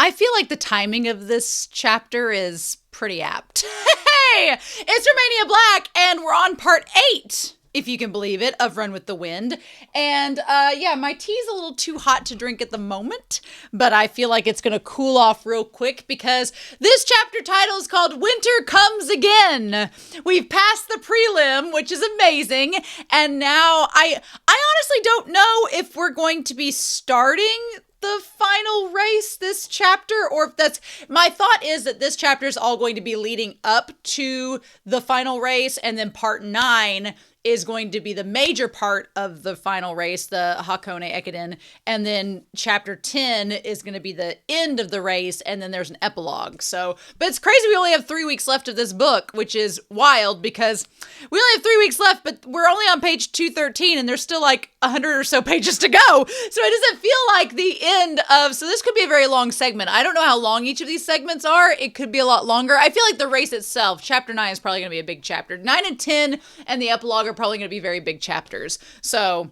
I feel like the timing of this chapter is pretty apt. Hey, it's Romania Black, and we're on part 8, if you can believe it, of Run with the Wind. And yeah, my tea's a little too hot to drink at the moment, but I feel like it's going to cool off real quick because this chapter title is called Winter Comes Again. We've passed the prelim, which is amazing, and now I honestly don't know if we're going to be starting the final race this chapter, or if that's, my thought is that this chapter is all going to be leading up to the final race, and then part 9 is going to be the major part of the final race, the Hakone Ekiden, and then chapter 10 is going to be the end of the race, and then there's an epilogue. So, but it's crazy we only have 3 weeks left of this book, which is wild because we only have 3 weeks left, but we're only on page 213, and there's still like 100 or so pages to go. So it doesn't feel like the end of, so this could be a very long segment. I don't know how long each of these segments are. It could be a lot longer. I feel like the race itself, chapter 9 is probably going to be a big chapter. 9 and 10 and the epilogue are probably going to be very big chapters. So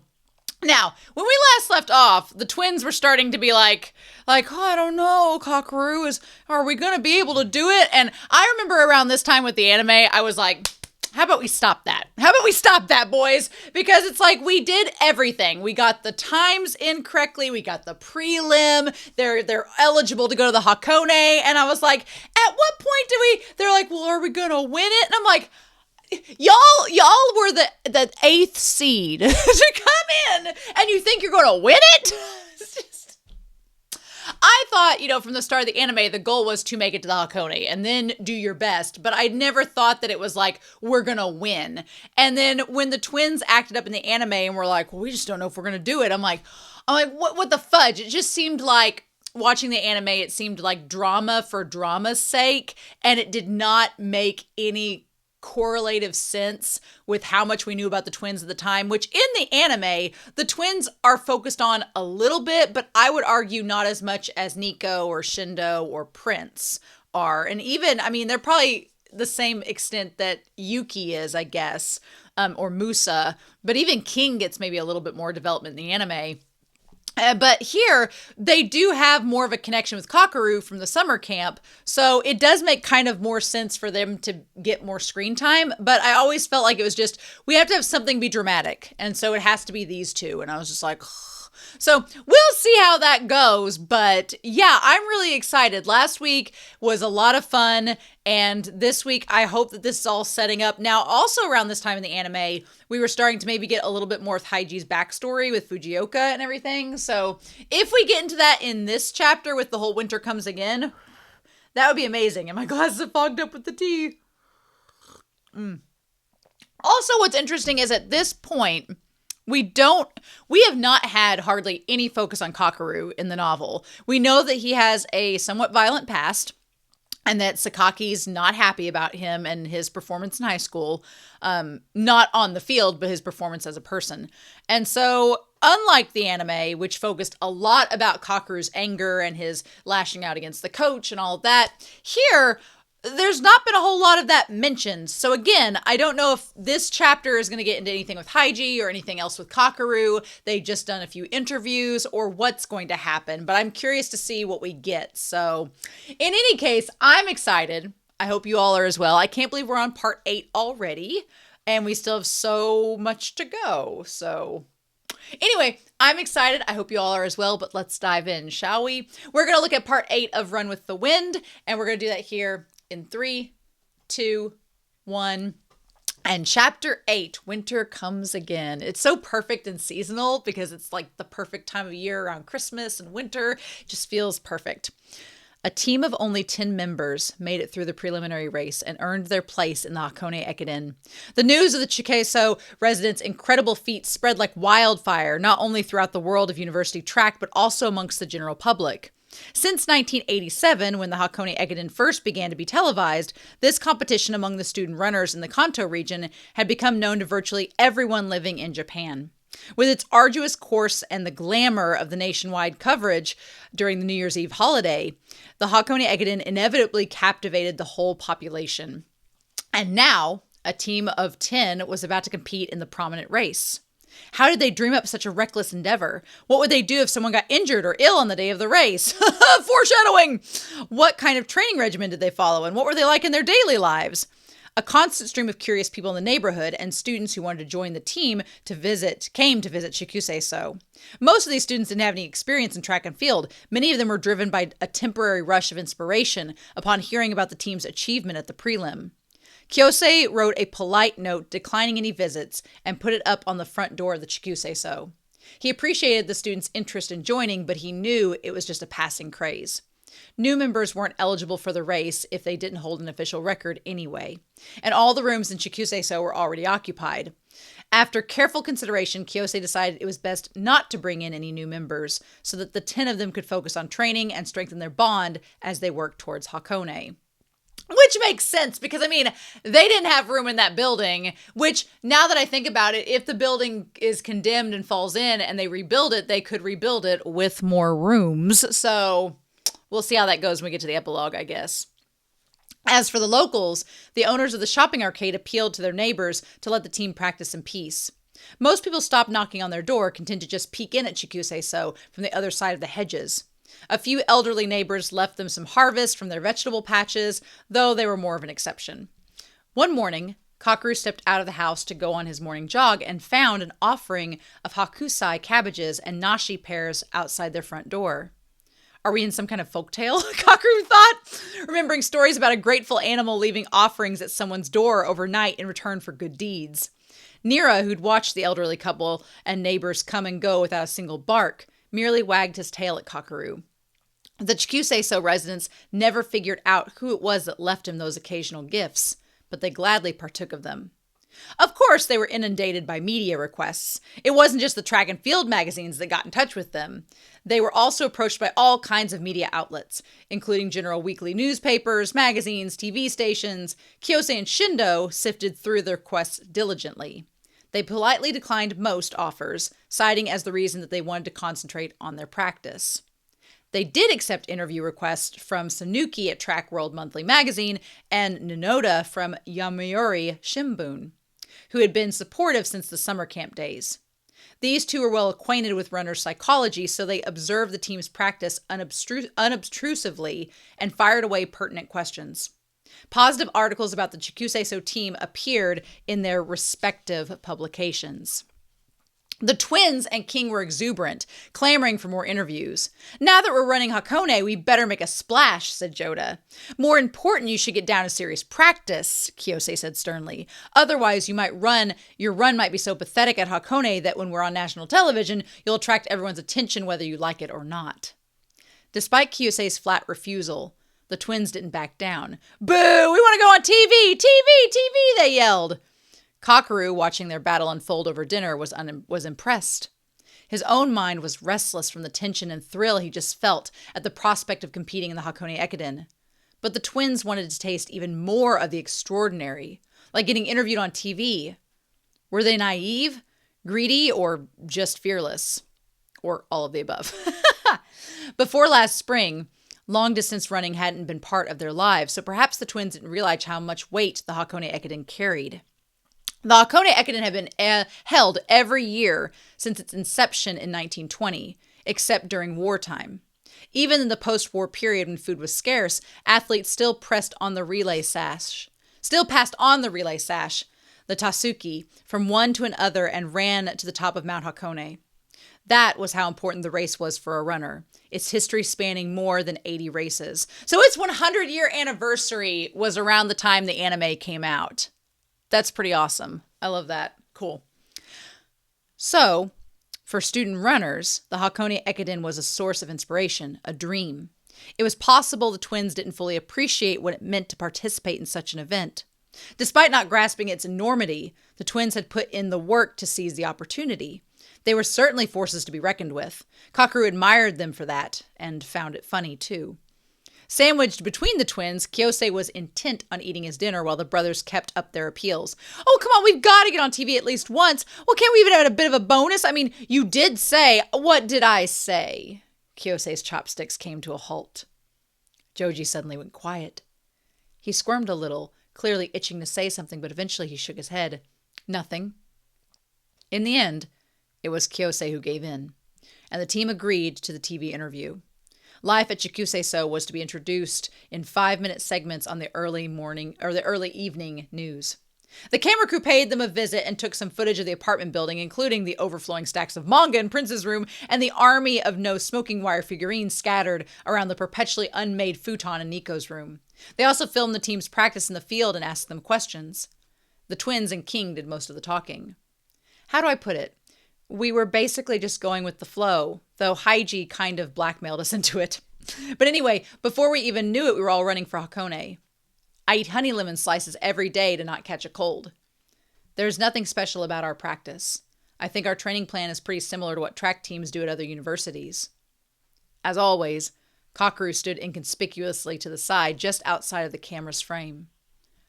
now, when we last left off, the twins were starting to be like, oh, I don't know, Kakeru, are we going to be able to do it? And I remember around this time with the anime, I was like, how about we stop that? How about we stop that, boys? Because it's like we did everything. We got the times in correctly. We got the prelim. They're eligible to go to the Hakone. And I was like, at what point they're like, well, are we going to win it? And I'm like, y'all were the 8th seed to come in, and you think you're going to win it? I thought, from the start of the anime, the goal was to make it to the Hakone and then do your best. But I never thought that it was like, we're going to win. And then when the twins acted up in the anime and were like, well, we just don't know if we're going to do it. I'm like, what the fudge? It just seemed like, watching the anime, it seemed like drama for drama's sake. And it did not make any correlative sense with how much we knew about the twins at the time, which in the anime, the twins are focused on a little bit, but I would argue not as much as Nico or Shindo or Prince are. And even, they're probably the same extent that Yuki is, I guess, or Musa, but even King gets maybe a little bit more development in the anime. But here, they do have more of a connection with Kakeru from the summer camp, so it does make kind of more sense for them to get more screen time, but I always felt like it was just, we have to have something be dramatic, and so it has to be these two, and I was just like, so we'll see how that goes, but yeah, I'm really excited. Last week was a lot of fun, and this week I hope that this is all setting up. Now, also around this time in the anime, we were starting to maybe get a little bit more with Haiji's backstory with Fujioka and everything, so if we get into that in this chapter with the whole Winter Comes Again, that would be amazing, and my glasses have fogged up with the tea. Also, what's interesting is at this point, we have not had hardly any focus on Kakeru in the novel. We know that he has a somewhat violent past and that Sakaki's not happy about him and his performance in high school, not on the field, but his performance as a person. And so, unlike the anime, which focused a lot about Kakeru's anger and his lashing out against the coach and all of that, here, there's not been a whole lot of that mentioned. So again, I don't know if this chapter is going to get into anything with Haiji or anything else with Kakeru. They've just done a few interviews or what's going to happen, but I'm curious to see what we get. So in any case, I'm excited. I hope you all are as well. I can't believe we're on part 8 already and we still have so much to go. So anyway, I'm excited. I hope you all are as well, but let's dive in, shall we? We're going to look at part 8 of Run with the Wind, and we're going to do that here in 3, 2, 1, and chapter 8, Winter Comes Again. It's so perfect and seasonal because it's like the perfect time of year around Christmas and winter. It just feels perfect. A team of only 10 members made it through the preliminary race and earned their place in the Hakone Ekiden. The news of the Chikeso residents' incredible feat spread like wildfire, not only throughout the world of university track, but also amongst the general public. Since 1987, when the Hakone Ekiden first began to be televised, this competition among the student runners in the Kanto region had become known to virtually everyone living in Japan. With its arduous course and the glamour of the nationwide coverage during the New Year's Eve holiday, the Hakone Ekiden inevitably captivated the whole population. And now, a team of 10 was about to compete in the prominent race. How did they dream up such a reckless endeavor? What would they do if someone got injured or ill on the day of the race? Foreshadowing! What kind of training regimen did they follow, and what were they like in their daily lives? A constant stream of curious people in the neighborhood and students who wanted to join the team came to visit Chikuseso. Most of these students didn't have any experience in track and field. Many of them were driven by a temporary rush of inspiration upon hearing about the team's achievement at the prelim. Kiyose wrote a polite note declining any visits and put it up on the front door of the Chikuseso. He appreciated the students' interest in joining, but he knew it was just a passing craze. New members weren't eligible for the race if they didn't hold an official record anyway, and all the rooms in Chikuseso were already occupied. After careful consideration, Kiyose decided it was best not to bring in any new members so that the 10 of them could focus on training and strengthen their bond as they worked towards Hakone. Which makes sense because, they didn't have room in that building, which now that I think about it, if the building is condemned and falls in and they rebuild it, they could rebuild it with more rooms. So we'll see how that goes when we get to the epilogue, I guess. As for the locals, the owners of the shopping arcade appealed to their neighbors to let the team practice in peace. Most people stopped knocking on their door, content to just peek in at Chikuseso from the other side of the hedges. A few elderly neighbors left them some harvest from their vegetable patches, though they were more of an exception. One morning, Kakeru stepped out of the house to go on his morning jog and found an offering of hakusai cabbages and nashi pears outside their front door. Are we in some kind of folktale? Kakeru thought, remembering stories about a grateful animal leaving offerings at someone's door overnight in return for good deeds. Nira, who'd watched the elderly couple and neighbors come and go without a single bark, merely wagged his tail at Kakeru. The Chikuseso residents never figured out who it was that left him those occasional gifts, but they gladly partook of them. Of course, they were inundated by media requests. It wasn't just the track and field magazines that got in touch with them. They were also approached by all kinds of media outlets, including general weekly newspapers, magazines, TV stations. Kiyose and Shindo sifted through their requests diligently. They politely declined most offers, citing as the reason that they wanted to concentrate on their practice. They did accept interview requests from Sanuki at Track World Monthly Magazine and Ninoda from Yomiuri Shimbun, who had been supportive since the summer camp days. These two were well acquainted with runners' psychology, so they observed the team's practice unobtrusively and fired away pertinent questions. Positive articles about the Chikuseso team appeared in their respective publications. The twins and King were exuberant, clamoring for more interviews. Now that we're running Hakone, we better make a splash, said Joda. More important, you should get down to serious practice, Kiyose said sternly. Otherwise, your run might be so pathetic at Hakone that when we're on national television, you'll attract everyone's attention whether you like it or not. Despite Kiyose's flat refusal, the twins didn't back down. Boo! We want to go on TV! TV! TV! They yelled. Kakeru, watching their battle unfold over dinner, was impressed. His own mind was restless from the tension and thrill he just felt at the prospect of competing in the Hakone Ekiden. But the twins wanted to taste even more of the extraordinary, like getting interviewed on TV. Were they naive, greedy, or just fearless? Or all of the above. Before last spring, long-distance running hadn't been part of their lives, so perhaps the twins didn't realize how much weight the Hakone Ekiden carried. The Hakone Ekiden had been held every year since its inception in 1920, except during wartime. Even in the post-war period when food was scarce, athletes still passed on the relay sash, the Tasuki, from one to another and ran to the top of Mount Hakone. That was how important the race was for a runner, its history spanning more than 80 races. So its 100-year anniversary was around the time the anime came out. That's pretty awesome. I love that. Cool. So, for student runners, the Hakone Ekiden was a source of inspiration, a dream. It was possible the twins didn't fully appreciate what it meant to participate in such an event. Despite not grasping its enormity, the twins had put in the work to seize the opportunity. They were certainly forces to be reckoned with. Kakeru admired them for that, and found it funny, too. Sandwiched between the twins, Kiyose was intent on eating his dinner while the brothers kept up their appeals. Oh, come on, we've got to get on TV at least once. Well, can't we even have a bit of a bonus? You did say, what did I say? Kiyose's chopsticks came to a halt. Joji suddenly went quiet. He squirmed a little, clearly itching to say something, but eventually he shook his head. Nothing. In the end, It was Kyosei who gave in, and the team agreed to the TV interview. Life at Chikusei-so was to be introduced in 5-minute segments on the early evening news. The camera crew paid them a visit and took some footage of the apartment building, including the overflowing stacks of manga in Prince's room and the army of no smoking wire figurines scattered around the perpetually unmade futon in Nico's room. They also filmed the team's practice in the field and asked them questions. The twins and King did most of the talking. How do I put it? We were basically just going with the flow, though Haiji kind of blackmailed us into it. But anyway, before we even knew it, we were all running for Hakone. I eat honey lemon slices every day to not catch a cold. There's nothing special about our practice. I think our training plan is pretty similar to what track teams do at other universities. As always, Kakeru stood inconspicuously to the side, just outside of the camera's frame.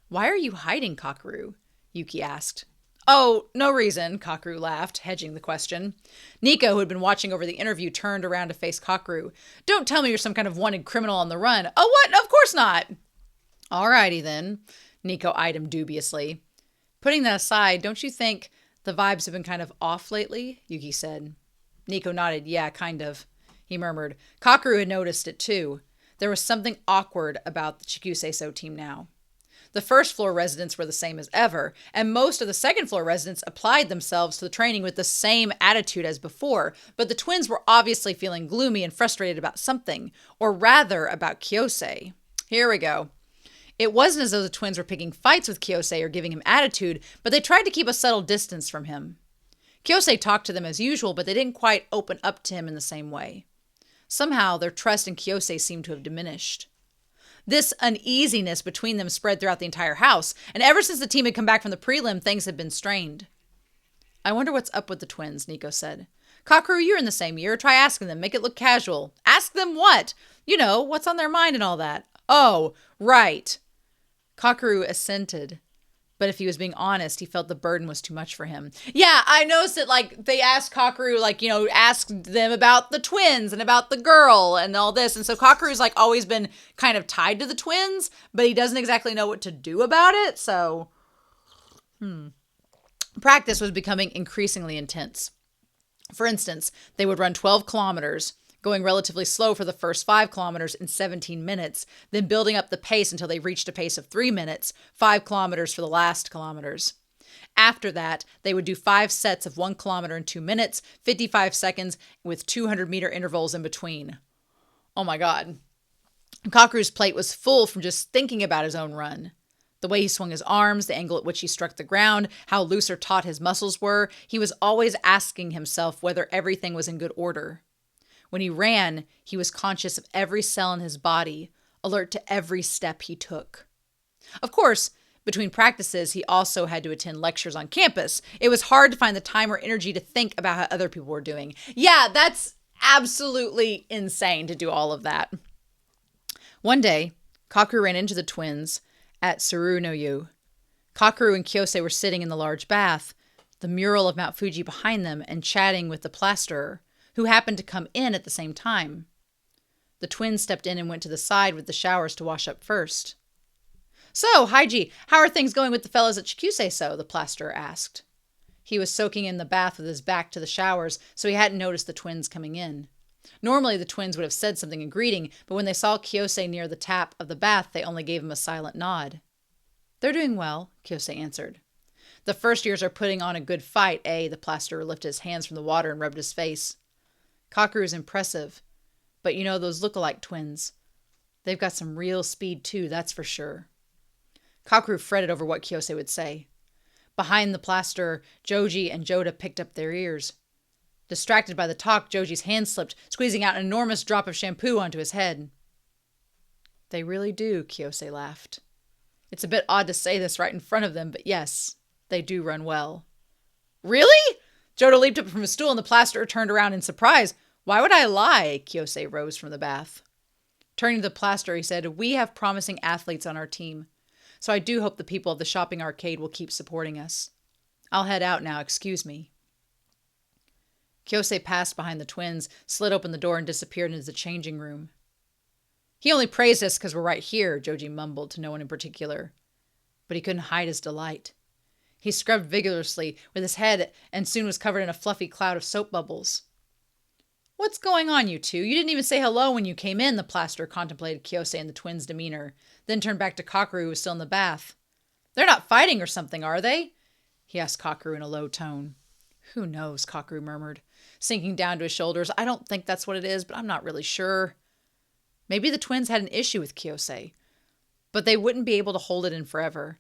"Why are you hiding, Kakeru?" Yuki asked. "Oh, no reason," Kakeru laughed, hedging the question. Nico, who had been watching over the interview, turned around to face Kakeru. "Don't tell me you're some kind of wanted criminal on the run." "Oh, what? Of course not." "Alrighty then," Nico eyed him dubiously. "Putting that aside, don't you think the vibes have been kind of off lately?" Yuki said. Nico nodded. "Yeah, kind of," he murmured. Kakeru had noticed it too. There was something awkward about the Chikusei-so team now. The first floor residents were the same as ever, and most of the second floor residents applied themselves to the training with the same attitude as before, but the twins were obviously feeling gloomy and frustrated about something, or rather about Kyosei. Here we go. It wasn't as though the twins were picking fights with Kyosei or giving him attitude, but they tried to keep a subtle distance from him. Kyosei talked to them as usual, but they didn't quite open up to him in the same way. Somehow, their trust in Kyosei seemed to have diminished. This uneasiness between them spread throughout the entire house, and ever since the team had come back from the prelim, things had been strained. "I wonder what's up with the twins," Nico said. "Kakeru, you're in the same year. Try asking them. Make it look casual." "Ask them what?" "You know, what's on their mind and all that." "Oh, right." Kakeru assented, but if he was being honest, he felt the burden was too much for him. Yeah, I noticed that, they asked Kakeru, asked them about the twins and about the girl and all this. And so Kakeru's, always been kind of tied to the twins, but he doesn't exactly know what to do about it. So, practice was becoming increasingly intense. For instance, they would run 12 kilometers, going relatively slow for the first 5 kilometers in 17 minutes, then building up the pace until they reached a pace of 3 minutes, 5 kilometers for the last kilometers. After that, they would do 5 sets of 1 kilometer in 2 minutes, 55 seconds, with 200-meter intervals in between. Oh my God. Kakeru's plate was full from just thinking about his own run. The way he swung his arms, the angle at which he struck the ground, how loose or taut his muscles were, he was always asking himself whether everything was in good order. When he ran, he was conscious of every cell in his body, alert to every step he took. Of course, between practices, he also had to attend lectures on campus. It was hard to find the time or energy to think about how other people were doing. Yeah, that's absolutely insane to do all of that. One day, Kakeru ran into the twins at Tsurunoyu. Kakeru and Kyosei were sitting in the large bath, the mural of Mount Fuji behind them, and chatting with the plasterer, who happened to come in at the same time. The twins stepped in and went to the side with the showers to wash up first. "So, Haiji, how are things going with the fellows at Chikusei-so?" the plasterer asked. He was soaking in the bath with his back to the showers, so he hadn't noticed the twins coming in. Normally, the twins would have said something in greeting, but when they saw Kyosei near the tap of the bath, they only gave him a silent nod. "They're doing well," Kyosei answered. "The first years are putting on a good fight, eh?" The plasterer lifted his hands from the water and rubbed his face. "Kakeru is impressive, but you know those look-alike twins. They've got some real speed too, that's for sure." Kakeru fretted over what Kyosei would say. Behind the plasterer, Joji and Joda picked up their ears. Distracted by the talk, Joji's hand slipped, squeezing out an enormous drop of shampoo onto his head. "They really do," Kyosei laughed. "It's a bit odd to say this right in front of them, but yes, they do run well." "Really?" Joda leaped up from his stool and the plasterer turned around in surprise. "Why would I lie?" Kyosei rose from the bath. Turning to the plasterer, he said, "We have promising athletes on our team, so I do hope the people of the shopping arcade will keep supporting us. I'll head out now, excuse me." Kyosei passed behind the twins, slid open the door, and disappeared into the changing room. "He only praised us because we're right here," Joji mumbled to no one in particular. But he couldn't hide his delight. He scrubbed vigorously with his head and soon was covered in a fluffy cloud of soap bubbles. "What's going on, you two? You didn't even say hello when you came in," the plasterer contemplated Kiyosei and the twins' demeanor, then turned back to Kakeru, who was still in the bath. "They're not fighting or something, are they?" he asked Kakeru in a low tone. "Who knows?" Kakeru murmured, sinking down to his shoulders. "I don't think that's what it is, but I'm not really sure." Maybe the twins had an issue with Kiyosei, but they wouldn't be able to hold it in forever.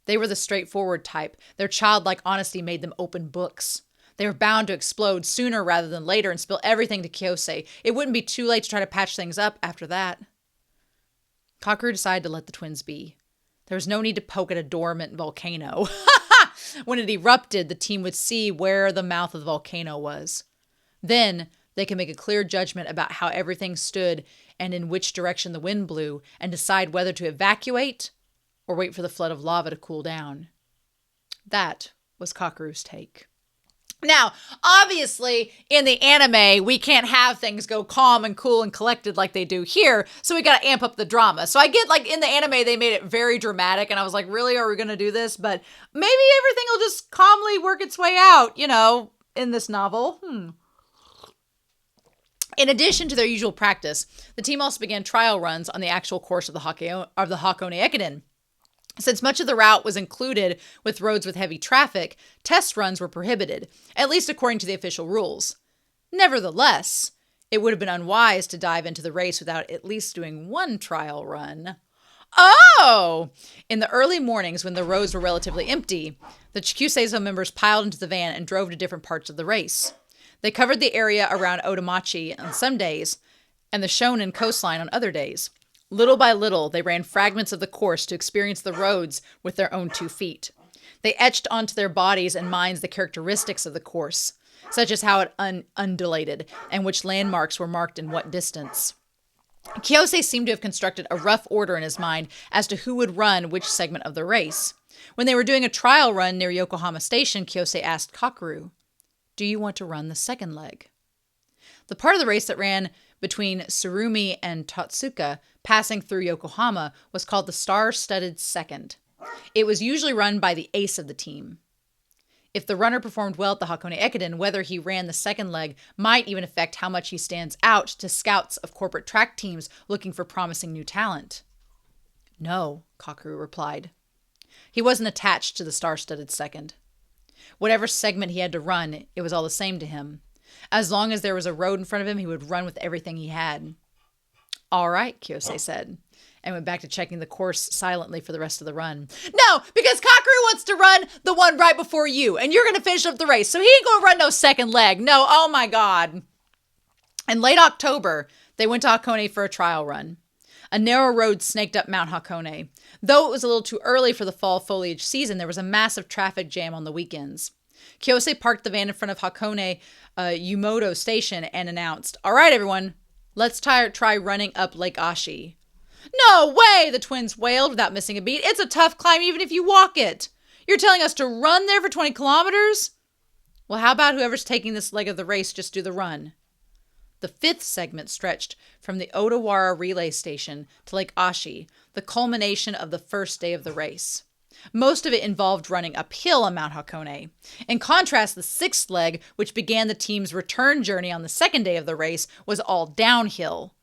They were the straightforward type. Their childlike honesty made them open books. They were bound to explode sooner rather than later and spill everything to Kiyosei. It wouldn't be too late to try to patch things up after that. Kakeru decided to let the twins be. There was no need to poke at a dormant volcano. When it erupted, the team would see where the mouth of the volcano was. Then they could make a clear judgment about how everything stood and in which direction the wind blew, and decide whether to evacuate or wait for the flood of lava to cool down. That was Kakeru's take. Now, obviously, in the anime, we can't have things go calm and cool and collected like they do here, so we gotta amp up the drama. So I get, like, in the anime, they made it very dramatic, and I was like, really, are we gonna do this? But maybe everything will just calmly work its way out, in this novel. In addition to their usual practice, the team also began trial runs on the actual course of the Hakone Ekiden. Since much of the route was included with roads with heavy traffic, test runs were prohibited, at least according to the official rules. Nevertheless, it would have been unwise to dive into the race without at least doing one trial run. Oh! In the early mornings when the roads were relatively empty, the Chikuseizo members piled into the van and drove to different parts of the race. They covered the area around Otomachi on some days and the Shonan coastline on other days. Little by little, they ran fragments of the course to experience the roads with their own 2 feet. They etched onto their bodies and minds the characteristics of the course, such as how it undulated and which landmarks were marked in what distance. Kiyosei seemed to have constructed a rough order in his mind as to who would run which segment of the race. When they were doing a trial run near Yokohama Station, Kiyosei asked Kakeru, "Do you want to run the second leg?" The part of the race that ran between Tsurumi and Totsuka, passing through Yokohama, was called the Star-Studded Second. It was usually run by the ace of the team. If the runner performed well at the Hakone Ekiden, whether he ran the second leg might even affect how much he stands out to scouts of corporate track teams looking for promising new talent. "No," Kakeru replied. He wasn't attached to the Star-Studded Second. Whatever segment he had to run, it was all the same to him. As long as there was a road in front of him, he would run with everything he had. "All right," Kiyosei said, and went back to checking the course silently for the rest of the run. "No, because Kakeru wants to run the one right before you, and you're going to finish up the race, so he ain't going to run no second leg. No, oh my God." In late October, they went to Hakone for a trial run. A narrow road snaked up Mount Hakone. Though it was a little too early for the fall foliage season, there was a massive traffic jam on the weekends. Kiyosei parked the van in front of Hakone Yumoto Station and announced, "All right, everyone, let's try running up Lake Ashi." "No way!" the twins wailed without missing a beat. "It's a tough climb even if you walk it. You're telling us to run there for 20 kilometers? Well, how about whoever's taking this leg of the race just do the run?" The 5th segment stretched from the Odawara relay station to Lake Ashi, the culmination of the first day of the race. Most of it involved running uphill on Mount Hakone. In contrast, the 6th leg, which began the team's return journey on the second day of the race, was all downhill.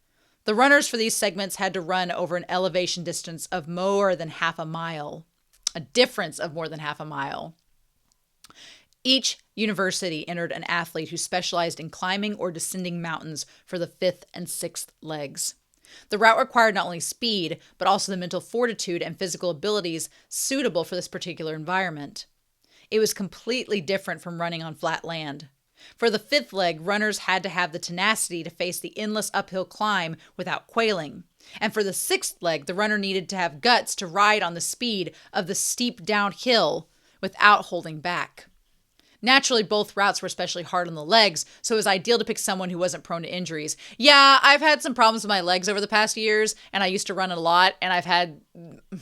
The runners for these segments had to run over an elevation distance of more than half a mile. A difference of more than half a mile. Each university entered an athlete who specialized in climbing or descending mountains for the 5th and 6th legs. The route required not only speed, but also the mental fortitude and physical abilities suitable for this particular environment. It was completely different from running on flat land. For the 5th leg, runners had to have the tenacity to face the endless uphill climb without quailing. And for the 6th leg, the runner needed to have guts to ride on the speed of the steep downhill without holding back. Naturally, both routes were especially hard on the legs, so it was ideal to pick someone who wasn't prone to injuries. Yeah, I've had some problems with my legs over the past years, and I used to run a lot, and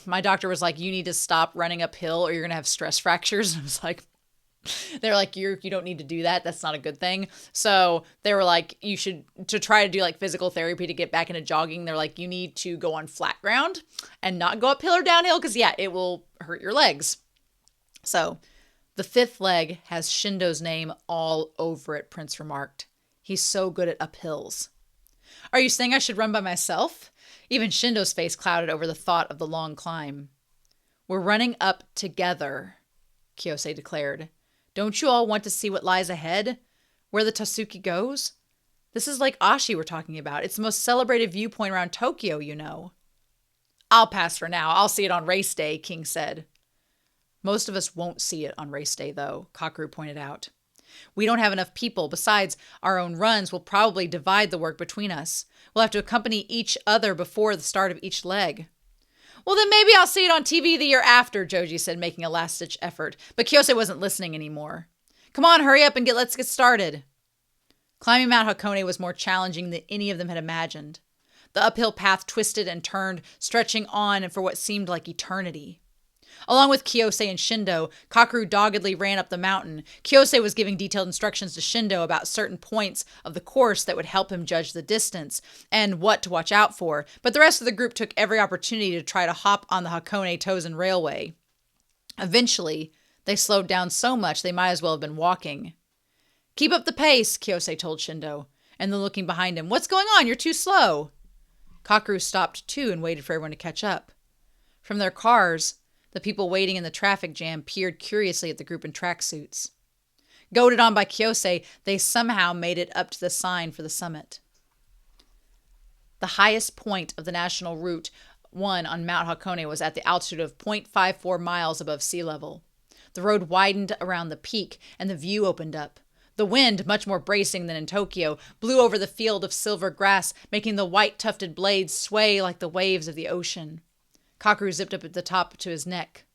my doctor was like, "You need to stop running uphill or you're going to have stress fractures." And I was like, they're like, you don't need to do that. That's not a good thing. So they were like, you should, to try to do like physical therapy to get back into jogging, they're like, you need to go on flat ground and not go uphill or downhill because, yeah, it will hurt your legs. So, the fifth leg has Shindo's name all over it, Prince remarked. He's so good at uphills. Are you saying I should run by myself? Even Shindo's face clouded over the thought of the long climb. We're running up together, Kiyose declared. Don't you all want to see what lies ahead? Where the Tasuki goes? This is like Ashi we're talking about. It's the most celebrated viewpoint around Tokyo, you know. I'll pass for now. I'll see it on race day, King said. Most of us won't see it on race day, though, Kakeru pointed out. We don't have enough people. Besides, our own runs will probably divide the work between us. We'll have to accompany each other before the start of each leg. Well, then maybe I'll see it on TV the year after, Joji said, making a last-ditch effort. But Kiyose wasn't listening anymore. Come on, hurry up and let's get started. Climbing Mount Hakone was more challenging than any of them had imagined. The uphill path twisted and turned, stretching on for what seemed like eternity. Along with Kiyose and Shindo, Kakeru doggedly ran up the mountain. Kiyose was giving detailed instructions to Shindo about certain points of the course that would help him judge the distance and what to watch out for, but the rest of the group took every opportunity to try to hop on the Hakone Tozen Railway. Eventually, they slowed down so much they might as well have been walking. Keep up the pace, Kiyose told Shindo, and then looking behind him, what's going on? You're too slow. Kakeru stopped too and waited for everyone to catch up. From their cars, the people waiting in the traffic jam peered curiously at the group in tracksuits. Goaded on by Kiyose, they somehow made it up to the sign for the summit. The highest point of the national route, one on Mount Hakone, was at the altitude of 0.54 miles above sea level. The road widened around the peak, and the view opened up. The wind, much more bracing than in Tokyo, blew over the field of silver grass, making the white tufted blades sway like the waves of the ocean. Kakeru zipped up at the top to his neck.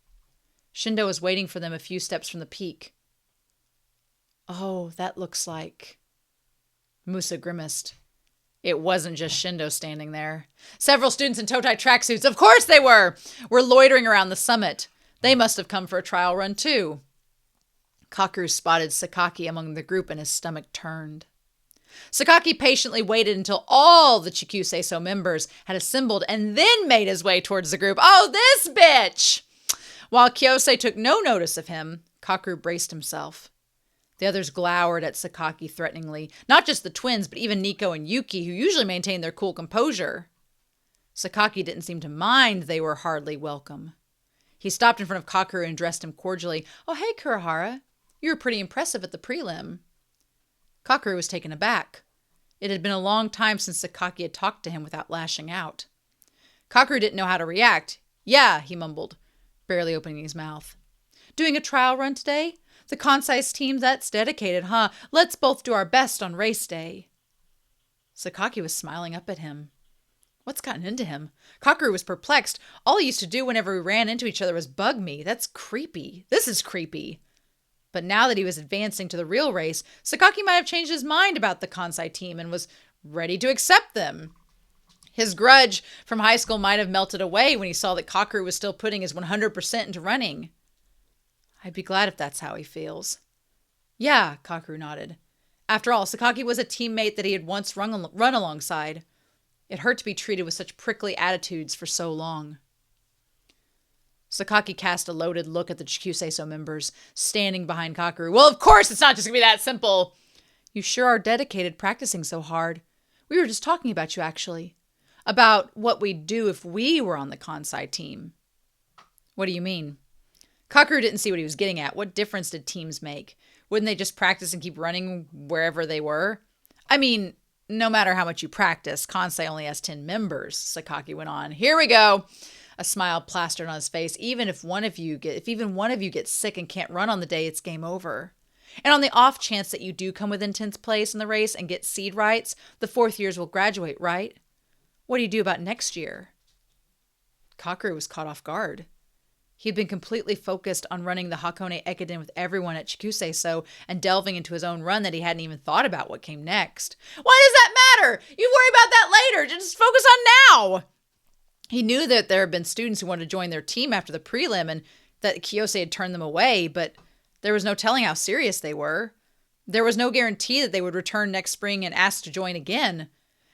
Shindo was waiting for them a few steps from the peak. Oh, that looks like... Musa grimaced. It wasn't just Shindo standing there. Several students in Totai tracksuits, of course they were loitering around the summit. They must have come for a trial run too. Kakeru spotted Sakaki among the group and his stomach turned. Sakaki patiently waited until all the Chikuseso members had assembled and then made his way towards the group. Oh, this bitch! While Kiyose took no notice of him, Kakeru braced himself. The others glowered at Sakaki threateningly, not just the twins, but even Nico and Yuki, who usually maintained their cool composure. Sakaki didn't seem to mind they were hardly welcome. He stopped in front of Kakeru and addressed him cordially. Oh, hey, Kurihara. You were pretty impressive at the prelim. Kakeru was taken aback. It had been a long time since Sakaki had talked to him without lashing out. Kakeru didn't know how to react. Yeah, he mumbled, barely opening his mouth. Doing a trial run today? The Kansai's team, that's dedicated, huh? Let's both do our best on race day. Sakaki was smiling up at him. What's gotten into him? Kakeru was perplexed. All he used to do whenever we ran into each other was bug me. That's creepy. This is creepy. But now that he was advancing to the real race, Sakaki might have changed his mind about the Kansai team and was ready to accept them. His grudge from high school might have melted away when he saw that Kakeru was still putting his 100% into running. I'd be glad if that's how he feels. Yeah, Kakeru nodded. After all, Sakaki was a teammate that he had once run alongside. It hurt to be treated with such prickly attitudes for so long. Sakaki cast a loaded look at the Chikuseso members, standing behind Kakeru. Well, of course it's not just going to be that simple. You sure are dedicated practicing so hard. We were just talking about you, actually. About what we'd do if we were on the Kansai team. What do you mean? Kakeru didn't see what he was getting at. What difference did teams make? Wouldn't they just practice and keep running wherever they were? I mean, no matter how much you practice, Kansai only has 10 members, Sakaki went on. Here we go. A smile plastered on his face. Even if even one of you gets sick and can't run on the day, it's game over. And on the off chance that you do come within 10th place in the race and get seed rights, the fourth years will graduate, right? What do you do about next year? Kakeru was caught off guard. He'd been completely focused on running the Hakone Ekiden with everyone at Chikuseso and delving into his own run that he hadn't even thought about what came next. Why does that matter? You worry about that later. Just focus on now. He knew that there had been students who wanted to join their team after the prelim and that Kiyose had turned them away, but there was no telling how serious they were. There was no guarantee that they would return next spring and ask to join again.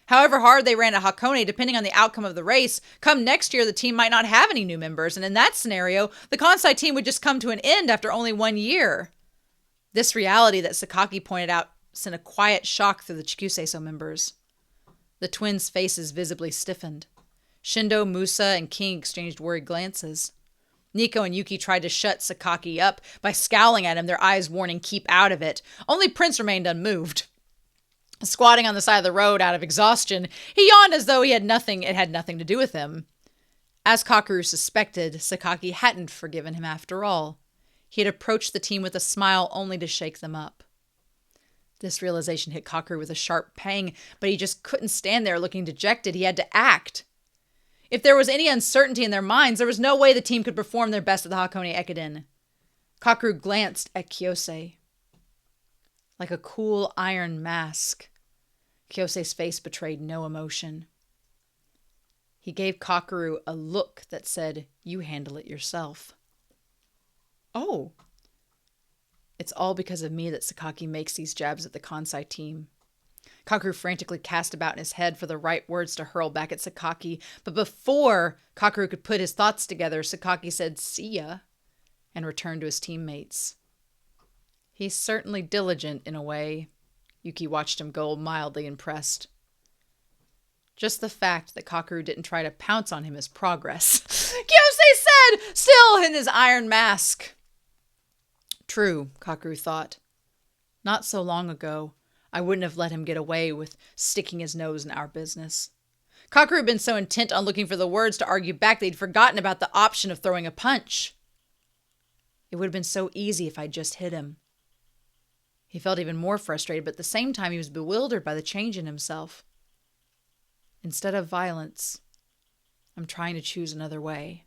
However hard they ran at Hakone, depending on the outcome of the race, come next year the team might not have any new members, and in that scenario, the Kansai team would just come to an end after only 1 year. This reality that Sakaki pointed out sent a quiet shock through the Chikuseiso members. The twins' faces visibly stiffened. Shindo, Musa, and King exchanged worried glances. Nico and Yuki tried to shut Sakaki up by scowling at him, their eyes warning, "Keep out of it." Only Prince remained unmoved. Squatting on the side of the road out of exhaustion, he yawned as though it had nothing to do with him. As Kakeru suspected, Sakaki hadn't forgiven him after all. He had approached the team with a smile only to shake them up. This realization hit Kakeru with a sharp pang, but he just couldn't stand there looking dejected. He had to act. If there was any uncertainty in their minds, there was no way the team could perform their best at the Hakone Ekiden. Kakeru glanced at Kiyosei. Like a cool iron mask, Kiyosei's face betrayed no emotion. He gave Kakeru a look that said, "You handle it yourself." "Oh. It's all because of me that Sakaki makes these jabs at the Kansai team." Kakeru frantically cast about in his head for the right words to hurl back at Sakaki, but before Kakeru could put his thoughts together, Sakaki said, "See ya," and returned to his teammates. "He's certainly diligent in a way." Yuki watched him go, mildly impressed. Just the fact that Kakeru didn't try to pounce on him is progress. Kiyosei said, still in his iron mask. True, Kakeru thought. Not so long ago, I wouldn't have let him get away with sticking his nose in our business. Kakeru had been so intent on looking for the words to argue back that he'd forgotten about the option of throwing a punch. It would have been so easy if I'd just hit him. He felt even more frustrated, but at the same time he was bewildered by the change in himself. Instead of violence, I'm trying to choose another way.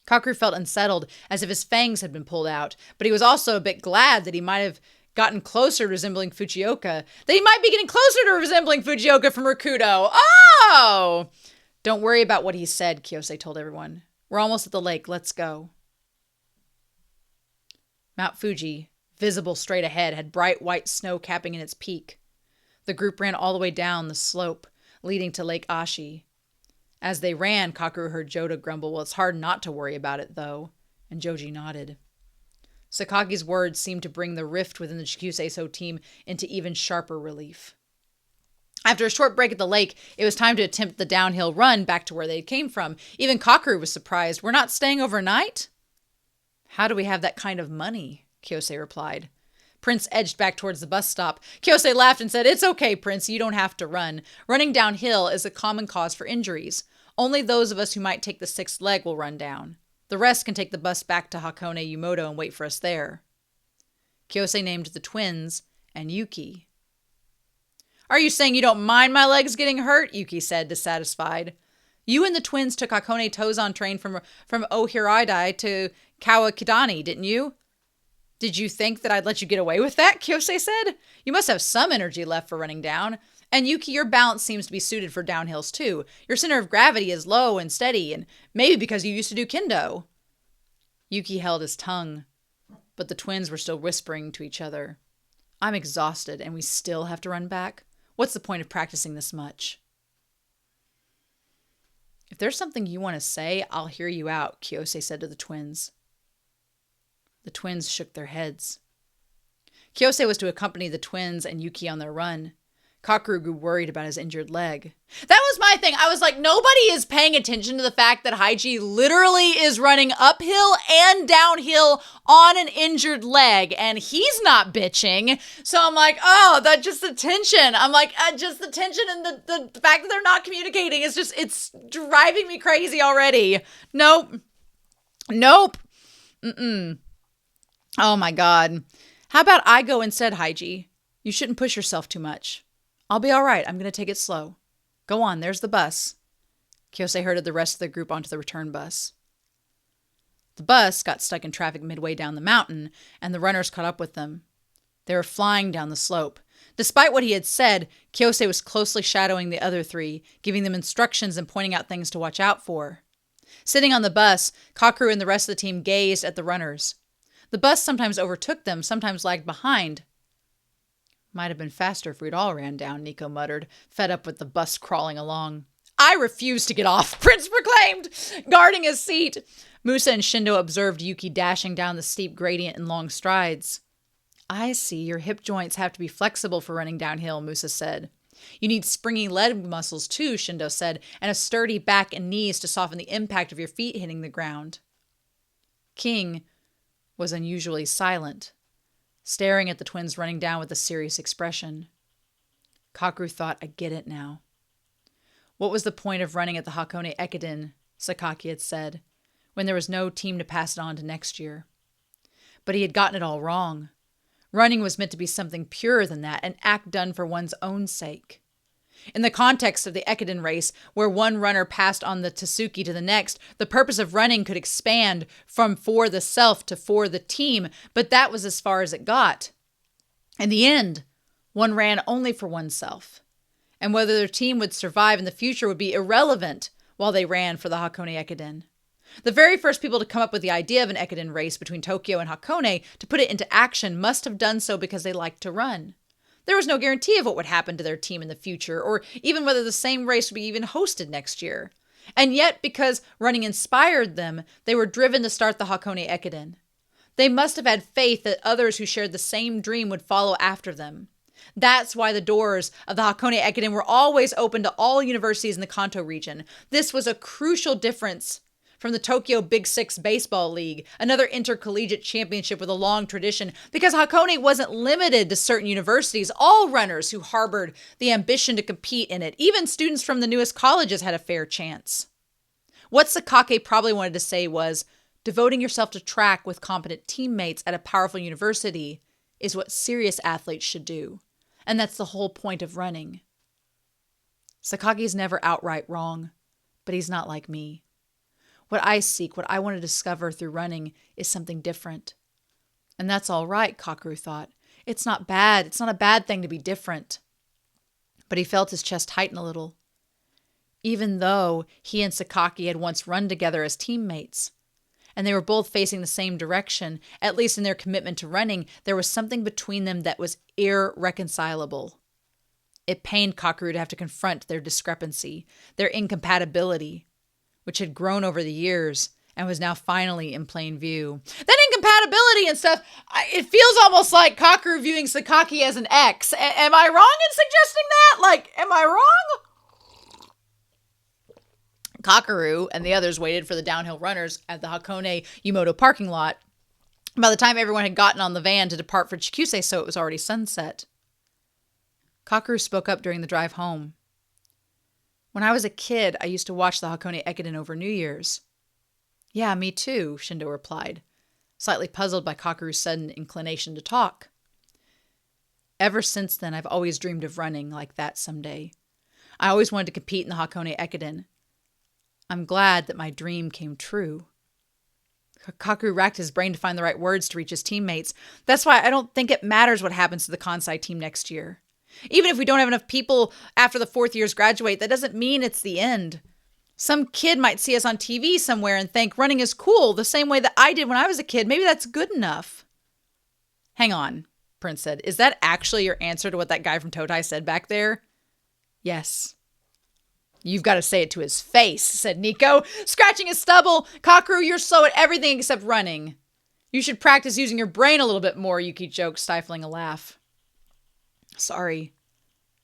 Kakeru felt unsettled, as if his fangs had been pulled out, but he was also a bit glad that he might have gotten closer to resembling Fujioka, that he might be getting closer to resembling Fujioka from Rakudo. Oh! Don't worry about what he said, Kiyosei told everyone. We're almost at the lake. Let's go. Mount Fuji, visible straight ahead, had bright white snow capping in its peak. The group ran all the way down the slope, leading to Lake Ashi. As they ran, Kakeru heard Joda grumble, "Well, it's hard not to worry about it, though," and Joji nodded. Sakaki's words seemed to bring the rift within the Chikuseiso team into even sharper relief. After a short break at the lake, it was time to attempt the downhill run back to where they came from. Even Kakeru was surprised. "We're not staying overnight?" "How do we have that kind of money?" Kiyosei replied. Prince edged back towards the bus stop. Kiyosei laughed and said, "It's okay, Prince. You don't have to run. Running downhill is a common cause for injuries. Only those of us who might take the sixth leg will run down. The rest can take the bus back to Hakone Yumoto and wait for us there." Kiyosei named the twins and Yuki. "Are you saying you don't mind my legs getting hurt?" Yuki said, dissatisfied. "You and the twins took Hakone Tozan train from Ohiradai to Kawakidani, didn't you?" "Did you think that I'd let you get away with that?" Kiyosei said. "You must have some energy left for running down. And Yuki, your balance seems to be suited for downhills too. Your center of gravity is low and steady, and maybe because you used to do kendo." Yuki held his tongue, but the twins were still whispering to each other. "I'm exhausted, and we still have to run back? What's the point of practicing this much?" "If there's something you want to say, I'll hear you out," Kiyosei said to the twins. The twins shook their heads. Kiyosei was to accompany the twins and Yuki on their run. Kakeru grew worried about his injured leg. That was my thing. I was like, nobody is paying attention to the fact that Haiji literally is running uphill and downhill on an injured leg, and he's not bitching. So I'm like, oh, that just the tension. I'm like, just the tension and the fact that they're not communicating is just, it's driving me crazy already. Nope. Oh my God. How about I go instead, Haiji? You shouldn't push yourself too much. I'll be all right. I'm going to take it slow. Go on. There's the bus. Kiyosei herded the rest of the group onto the return bus. The bus got stuck in traffic midway down the mountain, and the runners caught up with them. They were flying down the slope. Despite what he had said, Kiyosei was closely shadowing the other three, giving them instructions and pointing out things to watch out for. Sitting on the bus, Kakeru and the rest of the team gazed at the runners. The bus sometimes overtook them, sometimes lagged behind. Might have been faster if we'd all ran down, Nico muttered, fed up with the bus crawling along. I refuse to get off, Prince proclaimed, guarding his seat. Musa and Shindo observed Yuki dashing down the steep gradient in long strides. I see, your hip joints have to be flexible for running downhill, Musa said. You need springy leg muscles too, Shindo said, and a sturdy back and knees to soften the impact of your feet hitting the ground. King was unusually silent, staring at the twins running down with a serious expression. Kakeru thought, I get it now. What was the point of running at the Hakone Ekiden, Sakaki had said, when there was no team to pass it on to next year? But he had gotten it all wrong. Running was meant to be something purer than that, an act done for one's own sake. In the context of the Ekiden race, where one runner passed on the Tasuki to the next, the purpose of running could expand from for the self to for the team, but that was as far as it got. In the end, one ran only for oneself, and whether their team would survive in the future would be irrelevant while they ran for the Hakone Ekiden. The very first people to come up with the idea of an Ekiden race between Tokyo and Hakone to put it into action must have done so because they liked to run. There was no guarantee of what would happen to their team in the future, or even whether the same race would be even hosted next year. And yet, because running inspired them, they were driven to start the Hakone Ekiden. They must have had faith that others who shared the same dream would follow after them. That's why the doors of the Hakone Ekiden were always open to all universities in the Kanto region. This was a crucial difference from the Tokyo Big Six Baseball League, another intercollegiate championship with a long tradition, because Hakone wasn't limited to certain universities. All runners who harbored the ambition to compete in it, even students from the newest colleges, had a fair chance. What Sakaki probably wanted to say was, devoting yourself to track with competent teammates at a powerful university is what serious athletes should do. And that's the whole point of running. Sakaki's never outright wrong, but he's not like me. What I seek, what I want to discover through running is something different. And that's all right, Kakeru thought. It's not bad. It's not a bad thing to be different. But he felt his chest tighten a little. Even though he and Sakaki had once run together as teammates, and they were both facing the same direction, at least in their commitment to running, there was something between them that was irreconcilable. It pained Kakeru to have to confront their discrepancy, their incompatibility, which had grown over the years and was now finally in plain view. That incompatibility and stuff, it feels almost like Kakeru viewing Sakaki as an ex. Am I wrong in suggesting that? Like, am I wrong? Kakeru and the others waited for the downhill runners at the Hakone Yumoto parking lot. By the time everyone had gotten on the van to depart for Chikuse, so it was already sunset. Kakeru spoke up during the drive home. When I was a kid, I used to watch the Hakone Ekiden over New Year's. Yeah, me too, Shindo replied, slightly puzzled by Kakeru's sudden inclination to talk. Ever since then, I've always dreamed of running like that someday. I always wanted to compete in the Hakone Ekiden. I'm glad that my dream came true. Kakeru racked his brain to find the right words to reach his teammates. That's why I don't think it matters what happens to the Kansai team next year. Even if we don't have enough people after the fourth years graduate, that doesn't mean it's the end. Some kid might see us on TV somewhere and think running is cool the same way that I did when I was a kid. Maybe that's good enough. Hang on, Prince said. Is that actually your answer to what that guy from Totai said back there? Yes. You've got to say it to his face, said Nico, scratching his stubble. Kakeru, you're slow at everything except running. You should practice using your brain a little bit more, Yuki joked, stifling a laugh. Sorry,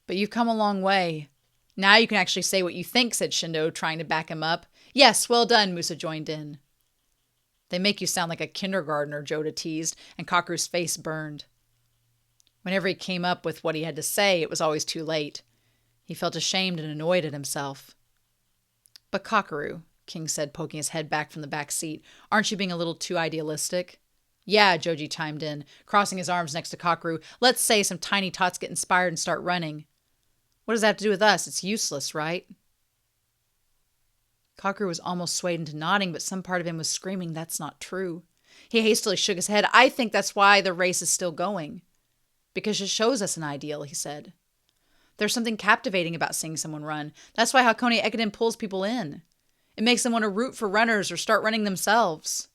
but you've come a long way. Now you can actually say what you think, said Shindo, trying to back him up. Yes, well done, Musa joined in. They make you sound like a kindergartner, Joda teased, and Kakeru's face burned. Whenever he came up with what he had to say, it was always too late. He felt ashamed and annoyed at himself. But Kakeru, King said, poking his head back from the back seat, aren't you being a little too idealistic? Yeah, Joji chimed in, crossing his arms next to Kakeru. Let's say some tiny tots get inspired and start running. What does that have to do with us? It's useless, right? Kakeru was almost swayed into nodding, but some part of him was screaming, that's not true. He hastily shook his head. I think that's why the race is still going. Because it shows us an ideal, he said. There's something captivating about seeing someone run. That's why Hakone Ekiden pulls people in. It makes them want to root for runners or start running themselves.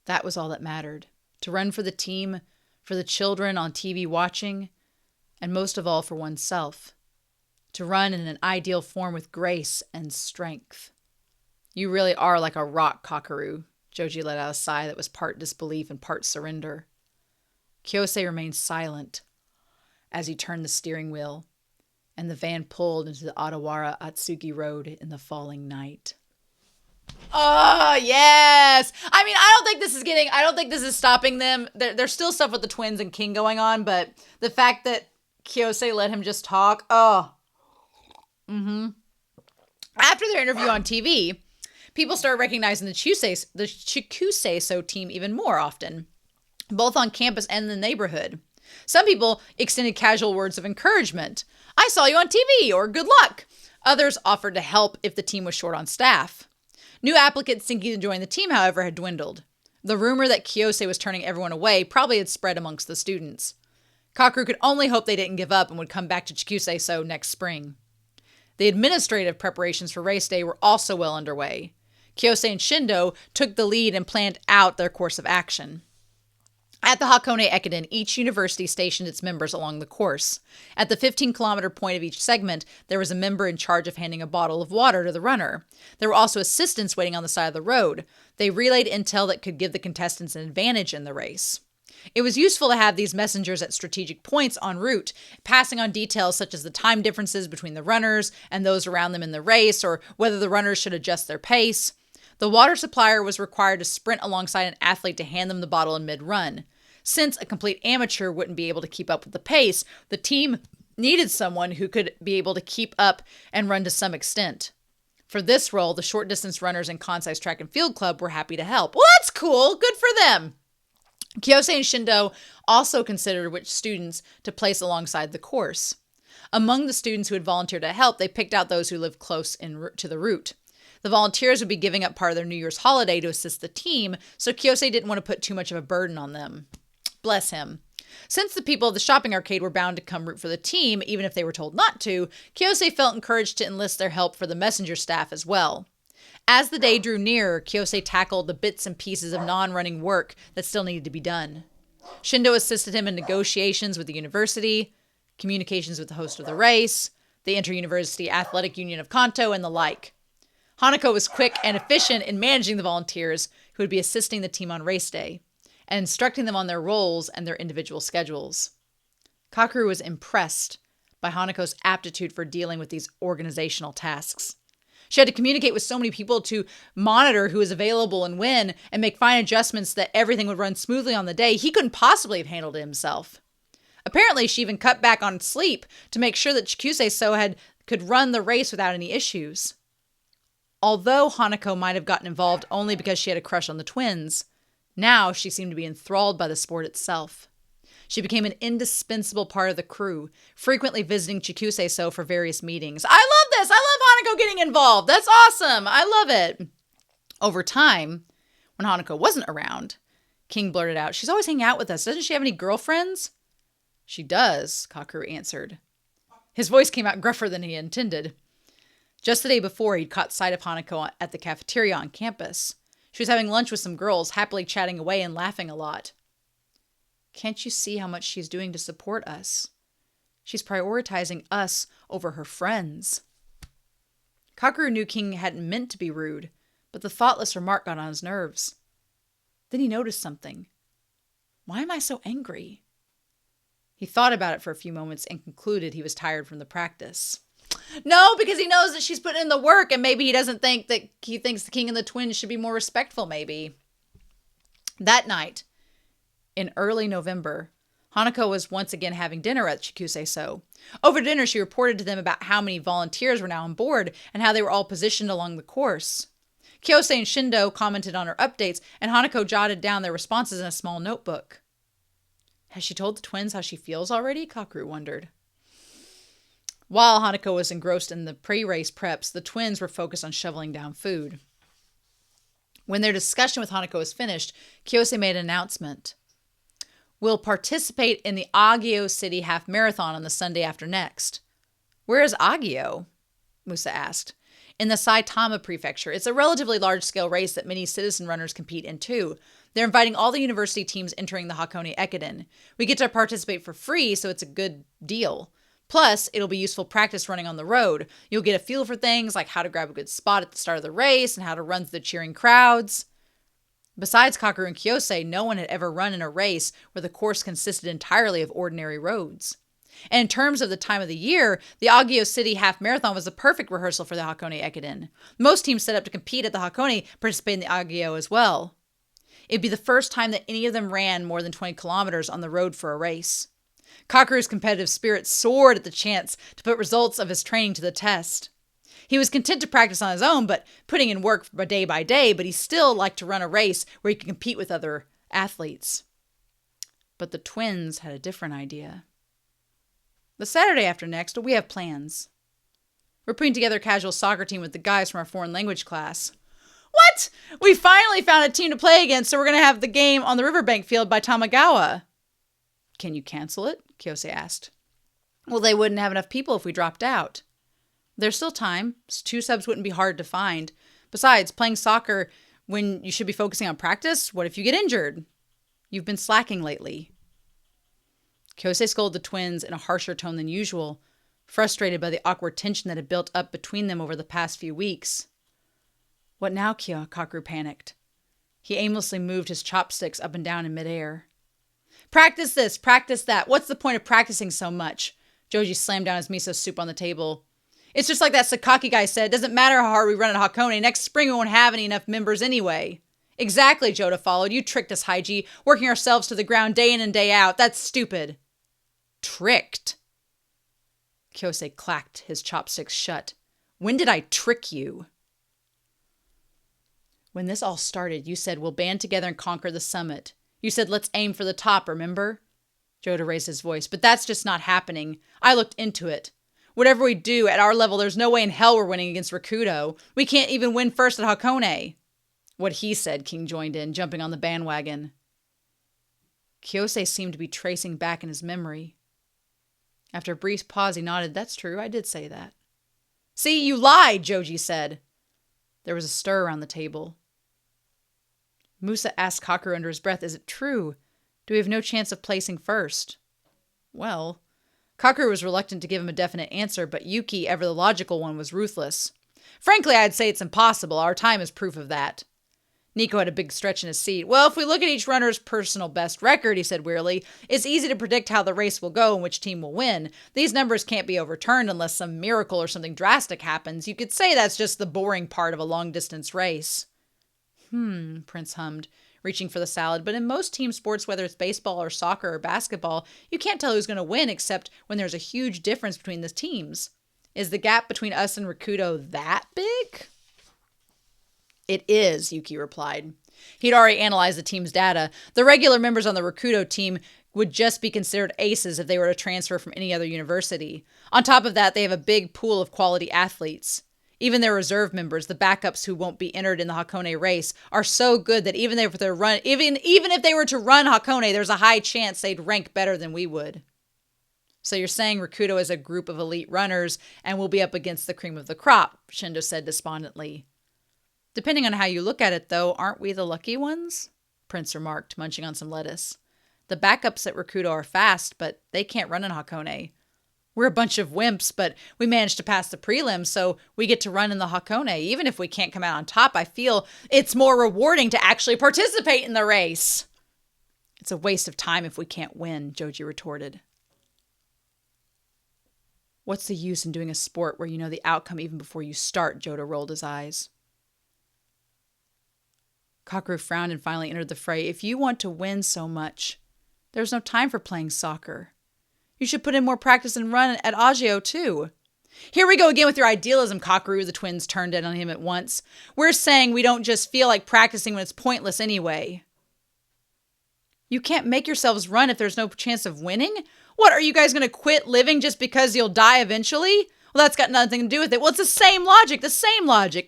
That was all that mattered. To run for the team, for the children on TV watching, and most of all for oneself, to run in an ideal form with grace and strength. You really are like a rock, Kakeru. Joji let out a sigh that was part disbelief and part surrender. Kyosei remained silent as he turned the steering wheel, and the van pulled into the Odawara Atsugi Road in the falling night. Oh, yes! I mean, I don't think this is stopping them. There's still stuff with the twins and King going on, but the fact that Kyosei let him just talk, After their interview on TV, people started recognizing the Chikusei-so team even more often, both on campus and in the neighborhood. Some people extended casual words of encouragement. I saw you on TV, or good luck. Others offered to help if the team was short on staff. New applicants seeking to join the team, however, had dwindled. The rumor that Kyosei was turning everyone away probably had spread amongst the students. Kakeru could only hope they didn't give up and would come back to Chikusei-so next spring. The administrative preparations for race day were also well underway. Kyosei and Shindo took the lead and planned out their course of action. At the Hakone Ekiden, each university stationed its members along the course. At the 15-kilometer point of each segment, there was a member in charge of handing a bottle of water to the runner. There were also assistants waiting on the side of the road. They relayed intel that could give the contestants an advantage in the race. It was useful to have these messengers at strategic points en route, passing on details such as the time differences between the runners and those around them in the race, or whether the runners should adjust their pace. The water supplier was required to sprint alongside an athlete to hand them the bottle in mid-run. Since a complete amateur wouldn't be able to keep up with the pace, the team needed someone who could be able to keep up and run to some extent. For this role, the short-distance runners in Kansai's track and field club were happy to help. Well, that's cool. Good for them. Kyosei and Shindo also considered which students to place alongside the course. Among the students who had volunteered to help, they picked out those who lived close to the route. The volunteers would be giving up part of their New Year's holiday to assist the team, so Kyosei didn't want to put too much of a burden on them. Bless him. Since the people of the shopping arcade were bound to come root for the team, even if they were told not to, Kyosei felt encouraged to enlist their help for the messenger staff as well. As the day drew nearer, Kyosei tackled the bits and pieces of non-running work that still needed to be done. Shindo assisted him in negotiations with the university, communications with the host of the race, the Inter-University Athletic Union of Kanto, and the like. Hanako was quick and efficient in managing the volunteers who would be assisting the team on race day, and instructing them on their roles and their individual schedules. Kakeru was impressed by Hanako's aptitude for dealing with these organizational tasks. She had to communicate with so many people to monitor who was available and when, and make fine adjustments that everything would run smoothly on the day. He couldn't possibly have handled it himself. Apparently, she even cut back on sleep to make sure that Chikusei-so could run the race without any issues. Although Hanako might have gotten involved only because she had a crush on the twins, now she seemed to be enthralled by the sport itself. She became an indispensable part of the crew, frequently visiting Chikusei-so for various meetings. I love this! I love Hanako getting involved! That's awesome! I love it! Over time, when Hanako wasn't around, King blurted out, "She's always hanging out with us. Doesn't she have any girlfriends?" "She does," Kakeru answered. His voice came out gruffer than he intended. Just the day before, he'd caught sight of Hanako at the cafeteria on campus. She was having lunch with some girls, happily chatting away and laughing a lot. "Can't you see how much she's doing to support us? She's prioritizing us over her friends." Kakeru knew King hadn't meant to be rude, but the thoughtless remark got on his nerves. Then he noticed something. Why am I so angry? He thought about it for a few moments and concluded he was tired from the practice. No, because he knows that she's putting in the work, and maybe he doesn't think that he thinks the King and the twins should be more respectful, maybe. That night, in early November, Hanako was once again having dinner at Chikusei-so. Over dinner, she reported to them about how many volunteers were now on board and how they were all positioned along the course. Kyosei and Shindo commented on her updates, and Hanako jotted down their responses in a small notebook. Has she told the twins how she feels already? Kakeru wondered. While Hanako was engrossed in the pre-race preps, the twins were focused on shoveling down food. When their discussion with Hanako was finished, Kyosei made an announcement. "We'll participate in the Agio City Half Marathon on the Sunday after next." "Where is Agio?" Musa asked. in the Saitama Prefecture. It's a relatively large-scale race that many citizen runners compete in too. They're inviting all the university teams entering the Hakone Ekiden. We get to participate for free, so it's a good deal. Plus, it'll be useful practice running on the road. You'll get a feel for things like how to grab a good spot at the start of the race and how to run through the cheering crowds. Besides Kakeru and Kyosei, no one had ever run in a race where the course consisted entirely of ordinary roads. And in terms of the time of the year, the Agio City Half Marathon was the perfect rehearsal for the Hakone Ekiden. Most teams set up to compete at the Hakone participate in the Agio as well. It'd be the first time that any of them ran more than 20 kilometers on the road for a race. Kakeru's competitive spirit soared at the chance to put results of his training to the test. He was content to practice on his own, but putting in work day by day, but he still liked to run a race where he could compete with other athletes. But the twins had a different idea. The Saturday after next, we have plans. We're putting together a casual soccer team with the guys from our foreign language class. What? We finally found a team to play against, so we're going to have the game on the riverbank field by Tamagawa. Can you cancel it? Kyosei asked. Well, they wouldn't have enough people if we dropped out. There's still time. 2 subs wouldn't be hard to find. Besides, playing soccer when you should be focusing on practice, what if you get injured? You've been slacking lately. Kyosei scolded the twins in a harsher tone than usual, frustrated by the awkward tension that had built up between them over the past few weeks. What now, Kakeru panicked. He aimlessly moved his chopsticks up and down in midair. Practice this, practice that. What's the point of practicing so much? Joji slammed down his miso soup on the table. It's just like that Sakaki guy said. It doesn't matter how hard we run at Hakone. Next spring we won't have enough members anyway. Exactly, Joda followed. You tricked us, Haiji. Working ourselves to the ground day in and day out. That's stupid. Tricked? Kyosei clacked his chopsticks shut. When did I trick you? When this all started, you said we'll band together and conquer the summit. You said let's aim for the top, remember? Joda raised his voice. But that's just not happening. I looked into it. Whatever we do, at our level, there's no way in hell we're winning against Rakudo. We can't even win first at Hakone. What he said, King joined in, jumping on the bandwagon. Kyosei seemed to be tracing back in his memory. After a brief pause, he nodded. That's true, I did say that. See, you lied, Joji said. There was a stir around the table. Musa asked Kakeru under his breath, is it true? Do we have no chance of placing first? Well, Kakeru was reluctant to give him a definite answer, but Yuki, ever the logical one, was ruthless. Frankly, I'd say it's impossible. Our time is proof of that. Nico had a big stretch in his seat. Well, if we look at each runner's personal best record, he said wearily, it's easy to predict how the race will go and which team will win. These numbers can't be overturned unless some miracle or something drastic happens. You could say that's just the boring part of a long-distance race. Prince hummed, reaching for the salad. But in most team sports, whether it's baseball or soccer or basketball, you can't tell who's going to win except when there's a huge difference between the teams. Is the gap between us and Rakudo that big? It is, Yuki replied. He'd already analyzed the team's data. The regular members on the Rakudo team would just be considered aces if they were to transfer from any other university. On top of that, they have a big pool of quality athletes. Even their reserve members, the backups who won't be entered in the Hakone race, are so good that even if they were to run Hakone, there's a high chance they'd rank better than we would. So you're saying Rakudo is a group of elite runners and will be up against the cream of the crop, Shindo said despondently. Depending on how you look at it, though, aren't we the lucky ones? Prince remarked, munching on some lettuce. The backups at Rakudo are fast, but they can't run in Hakone. We're a bunch of wimps, but we managed to pass the prelims, so we get to run in the Hakone. Even if we can't come out on top, I feel it's more rewarding to actually participate in the race. It's a waste of time if we can't win, Joji retorted. What's the use in doing a sport where you know the outcome even before you start? Joda rolled his eyes. Kakeru frowned and finally entered the fray. If you want to win so much, there's no time for playing soccer. You should put in more practice and run at Agio, too. Here we go again with your idealism, Kakeru, the twins turned in on him at once. We're saying we don't just feel like practicing when it's pointless anyway. You can't make yourselves run if there's no chance of winning? What, are you guys going to quit living just because you'll die eventually? Well, that's got nothing to do with it. Well, it's the same logic.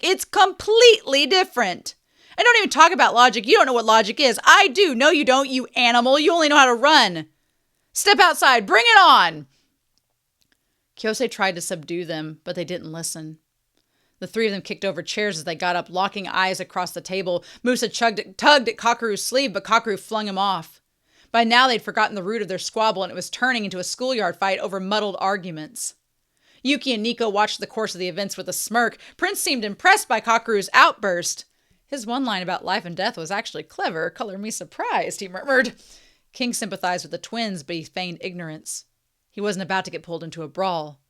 It's completely different. And don't even talk about logic. You don't know what logic is. I do. No, you don't, you animal. You only know how to run. Step outside. Bring it on. Kyosei tried to subdue them, but they didn't listen. The three of them kicked over chairs as they got up, locking eyes across the table. Musa tugged at Kakeru's sleeve, but Kakeru flung him off. By now they'd forgotten the root of their squabble, and it was turning into a schoolyard fight over muddled arguments. Yuki and Nico watched the course of the events with a smirk. Prince seemed impressed by Kakeru's outburst. His one line about life and death was actually clever. Color me surprised, he murmured. King sympathized with the twins, but he feigned ignorance. He wasn't about to get pulled into a brawl.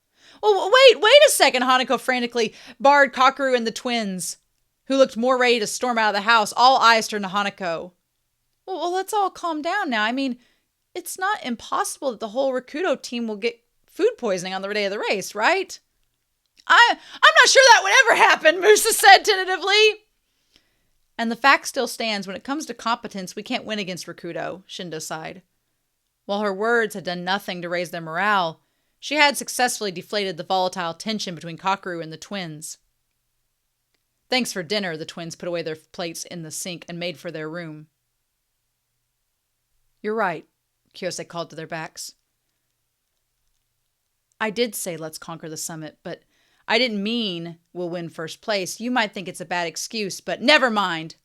Oh, wait a second, Hanako frantically barred Kakeru and the twins, who looked more ready to storm out of the house. All eyes turned to Hanako. Well, let's all calm down now. I mean, it's not impossible that the whole Rakuto team will get food poisoning on the day of the race, right? I'm not sure that would ever happen, Musa said tentatively. And the fact still stands, when it comes to competence, we can't win against Rakuto, Shindo sighed. While her words had done nothing to raise their morale, she had successfully deflated the volatile tension between Kakeru and the twins. Thanks for dinner, the twins put away their plates in the sink and made for their room. You're right, Kiyose called to their backs. I did say let's conquer the summit, but I didn't mean we'll win first place. You might think it's a bad excuse, but never mind,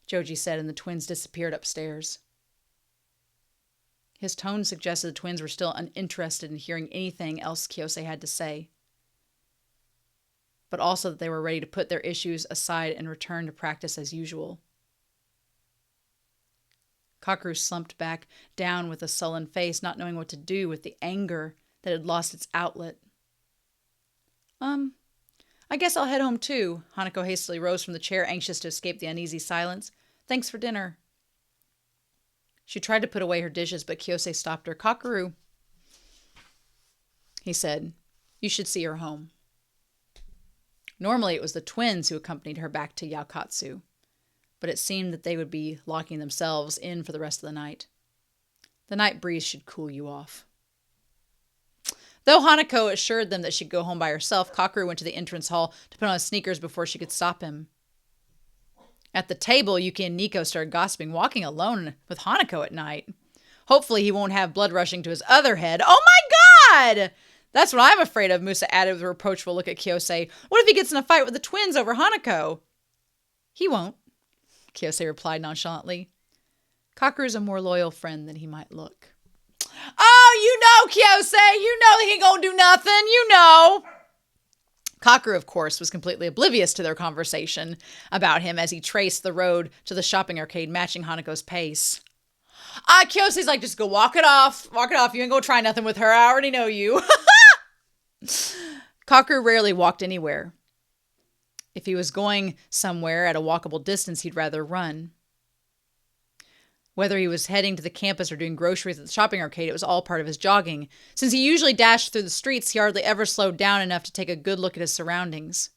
Joji said, and the twins disappeared upstairs. His tone suggested the twins were still uninterested in hearing anything else Kiyose had to say, but also that they were ready to put their issues aside and return to practice as usual. Kakeru slumped back down with a sullen face, not knowing what to do with the anger that had lost its outlet. I guess I'll head home too. Hanako hastily rose from the chair, anxious to escape the uneasy silence. Thanks for dinner. She tried to put away her dishes, but Kiyose stopped her. Kakeru, he said, you should see her home. Normally it was the twins who accompanied her back to Yaokatsu, but it seemed that they would be locking themselves in for the rest of the night. The night breeze should cool you off. Though Hanako assured them that she'd go home by herself, Kakeru went to the entrance hall to put on his sneakers before she could stop him. At the table, Yuki and Nico started gossiping, walking alone with Hanako at night. Hopefully he won't have blood rushing to his other head. Oh my God! That's what I'm afraid of, Musa added with a reproachful look at Kiyose. What if he gets in a fight with the twins over Hanako? He won't, Kiyose replied nonchalantly. Kakeru's a more loyal friend than he might look. Oh, you know, Kiyose, you know he ain't gonna do nothing, you know. Kakeru, of course, was completely oblivious to their conversation about him as he traced the road to the shopping arcade, matching Hanako's pace. Kiyose's like, just go walk it off. You ain't gonna try nothing with her. I already know you. Kakeru rarely walked anywhere. If he was going somewhere at a walkable distance, he'd rather run. Whether he was heading to the campus or doing groceries at the shopping arcade, it was all part of his jogging. Since he usually dashed through the streets, he hardly ever slowed down enough to take a good look at his surroundings.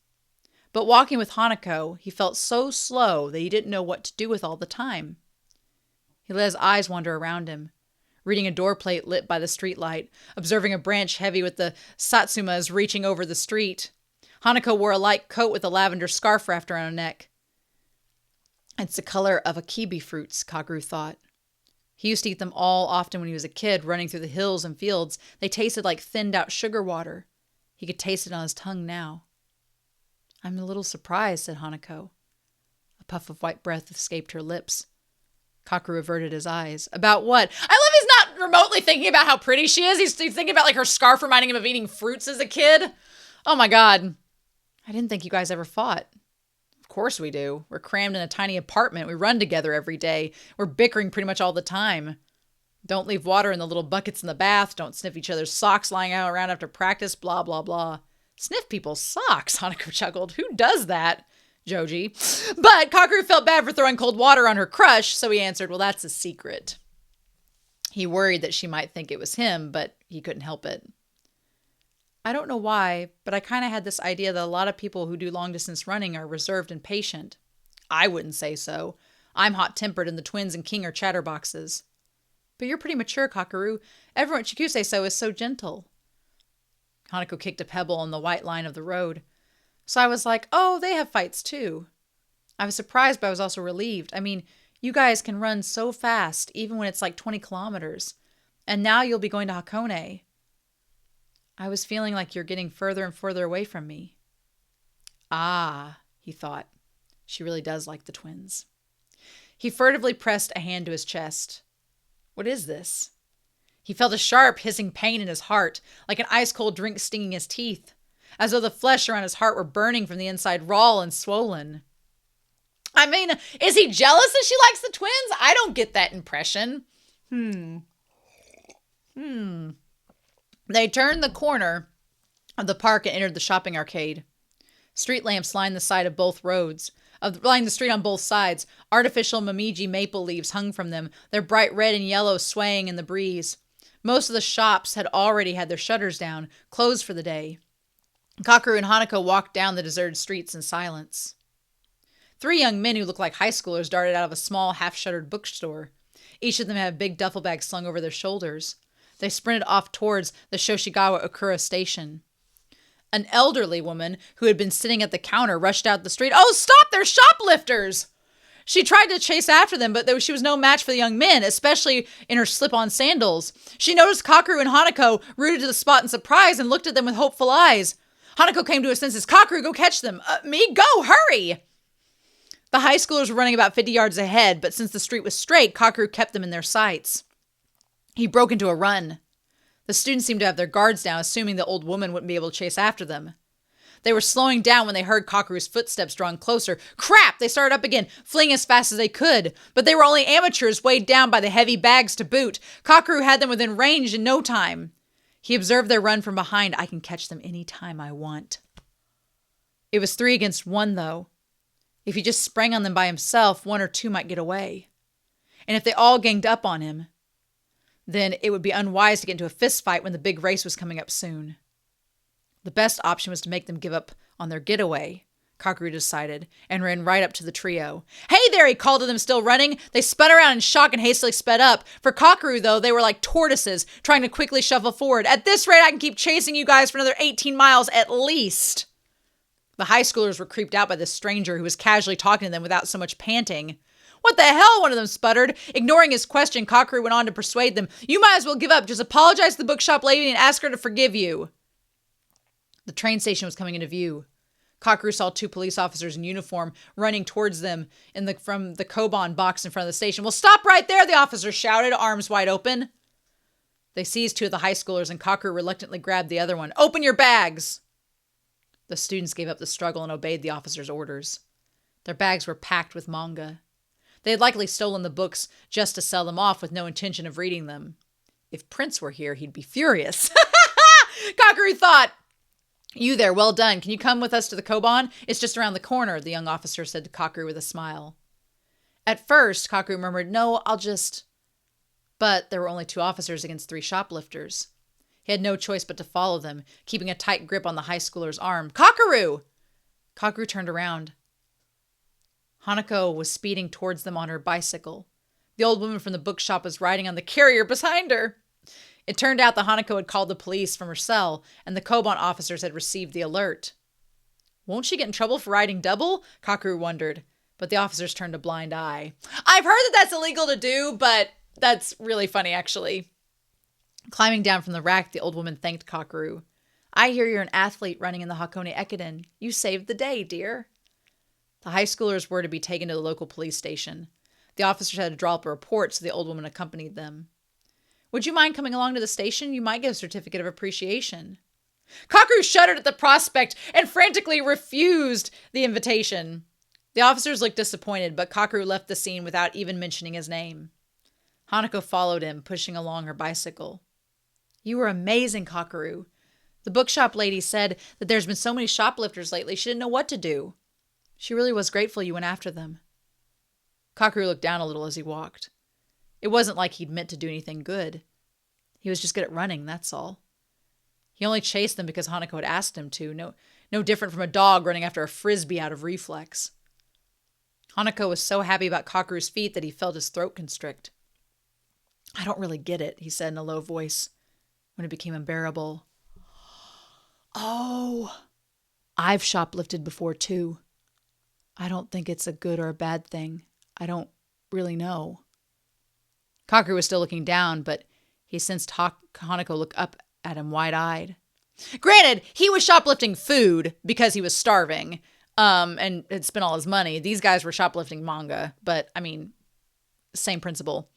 But walking with Hanako, he felt so slow that he didn't know what to do with all the time. He let his eyes wander around him, reading a door plate lit by the streetlight, observing a branch heavy with the satsumas reaching over the street. Hanako wore a light coat with a lavender scarf wrapped around her neck. It's the color of akibi fruits, Kakeru thought. He used to eat them all often when he was a kid, running through the hills and fields. They tasted like thinned-out sugar water. He could taste it on his tongue now. I'm a little surprised, said Hanako. A puff of white breath escaped her lips. Kakeru averted his eyes. About what? I love he's not remotely thinking about how pretty she is. He's thinking about like her scarf reminding him of eating fruits as a kid. Oh my God. I didn't think you guys ever fought. Of course we do. We're crammed in a tiny apartment. We run together every day. We're bickering pretty much all the time. Don't leave water in the little buckets in the bath. Don't sniff each other's socks lying out around after practice. Blah, blah, blah. Sniff people's socks, Hanako chuckled. Who does that? Joji. But Kakeru felt bad for throwing cold water on her crush, so he answered, well, that's a secret. He worried that she might think it was him, but he couldn't help it. I don't know why, but I kind of had this idea that a lot of people who do long-distance running are reserved and patient. I wouldn't say so. I'm hot-tempered and the twins and King are chatterboxes. But you're pretty mature, Kakeru. Everyone at Chikuseso is so gentle. Hanako kicked a pebble on the white line of the road. So I was like, oh, they have fights too. I was surprised, but I was also relieved. I mean, you guys can run so fast, even when it's like 20 kilometers. And now you'll be going to Hakone. I was feeling like you're getting further and further away from me. Ah, he thought. She really does like the twins. He furtively pressed a hand to his chest. What is this? He felt a sharp, hissing pain in his heart, like an ice-cold drink stinging his teeth, as though the flesh around his heart were burning from the inside, raw and swollen. I mean, is he jealous that she likes the twins? I don't get that impression. They turned the corner of the park and entered the shopping arcade. Street lamps lined the side of both roads. Lined the street on both sides. Artificial Momiji maple leaves hung from them, their bright red and yellow swaying in the breeze. Most of the shops had already had their shutters down, closed for the day. Kakeru and Hanako walked down the deserted streets in silence. 3 young men who looked like high schoolers darted out of a small, half-shuttered bookstore. Each of them had a big duffel bag slung over their shoulders. They sprinted off towards the Shoshigawa Okura station. An elderly woman who had been sitting at the counter rushed out the street. "Oh, stop! They're shoplifters!" She tried to chase after them, but she was no match for the young men, especially in her slip-on sandals. She noticed Kakeru and Hanako rooted to the spot in surprise and looked at them with hopeful eyes. Hanako came to her senses. "Kakeru, go catch them." Me? Go! Hurry!" The high schoolers were running about 50 yards ahead, but since the street was straight, Kakeru kept them in their sights. He broke into a run. The students seemed to have their guards down, assuming the old woman wouldn't be able to chase after them. They were slowing down when they heard Kakeru's footsteps drawing closer. Crap! They started up again, fleeing as fast as they could. But they were only amateurs, weighed down by the heavy bags to boot. Kakeru had them within range in no time. He observed their run from behind. I can catch them any time I want. It was 3 against 1, though. If he just sprang on them by himself, 1 or 2 might get away. And if they all ganged up on him, then it would be unwise to get into a fist fight when the big race was coming up soon. The best option was to make them give up on their getaway, Kakeru decided, and ran right up to the trio. "Hey there," he called to them, still running. They spun around in shock and hastily sped up. For Kakeru, though, they were like tortoises, trying to quickly shuffle forward. "At this rate, I can keep chasing you guys for another 18 miles at least." The high schoolers were creeped out by this stranger who was casually talking to them without so much panting. "What the hell?" one of them sputtered. Ignoring his question, Kakeru went on to persuade them. "You might as well give up. Just apologize to the bookshop lady and ask her to forgive you." The train station was coming into view. Kakeru saw 2 police officers in uniform running towards them from the Koban box in front of the station. "Well, stop right there," the officer shouted, arms wide open. They seized 2 of the high schoolers and Kakeru reluctantly grabbed the other one. "Open your bags!" The students gave up the struggle and obeyed the officer's orders. Their bags were packed with manga. They had likely stolen the books just to sell them off with no intention of reading them. If Prince were here, he'd be furious. Kakeru thought. "You there, well done. Can you come with us to the Koban? It's just around the corner," the young officer said to Kakeru with a smile. At first, Kakeru murmured, "No, I'll just..." But there were only 2 officers against 3 shoplifters. He had no choice but to follow them, keeping a tight grip on the high schooler's arm. "Kakeru!" Kakeru turned around. Hanako was speeding towards them on her bicycle. The old woman from the bookshop was riding on the carrier behind her. It turned out that Hanako had called the police from her cell, and the Koban officers had received the alert. Won't she get in trouble for riding double? Kakeru wondered, but the officers turned a blind eye. I've heard that that's illegal to do, but that's really funny, actually. Climbing down from the rack, the old woman thanked Kakeru. "I hear you're an athlete running in the Hakone Ekiden. You saved the day, dear." The high schoolers were to be taken to the local police station. The officers had to draw up a report, so the old woman accompanied them. "Would you mind coming along to the station? You might get a certificate of appreciation." Kakeru shuddered at the prospect and frantically refused the invitation. The officers looked disappointed, but Kakeru left the scene without even mentioning his name. Hanako followed him, pushing along her bicycle. "You were amazing, Kakeru. The bookshop lady said that there's been so many shoplifters lately, she didn't know what to do. She really was grateful you went after them." Kakeru looked down a little as he walked. It wasn't like he'd meant to do anything good. He was just good at running, that's all. He only chased them because Hanako had asked him to, no different from a dog running after a frisbee out of reflex. Hanako was so happy about Kakeru's feat that he felt his throat constrict. "I don't really get it," he said in a low voice, when it became unbearable. "Oh, I've shoplifted before too. I don't think it's a good or a bad thing. I don't really know." Kakeru was still looking down, but he sensed Hanako look up at him wide-eyed. Granted, he was shoplifting food because he was starving. and had spent all his money. These guys were shoplifting manga, but I mean, same principle.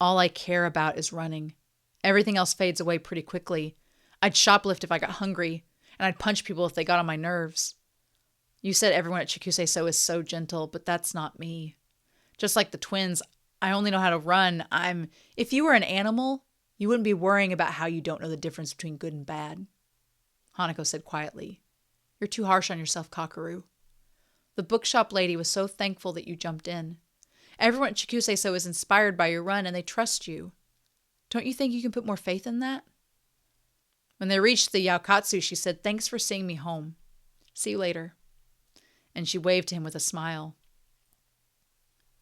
All I care about is running. Everything else fades away pretty quickly. I'd shoplift if I got hungry, and I'd punch people if they got on my nerves. You said everyone at Chikusei-so is so gentle, but that's not me. Just like the twins, I only know how to run. If you were an animal, you wouldn't be worrying about how you don't know the difference between good and bad. Hanako said quietly, You're too harsh on yourself, Kakeru. The bookshop lady was so thankful that you jumped in. Everyone at Chikusei-so is inspired by your run, and they trust you. Don't you think you can put more faith in that? When they reached the Yaokatsu, she said, Thanks for seeing me home. See you later. And she waved to him with a smile.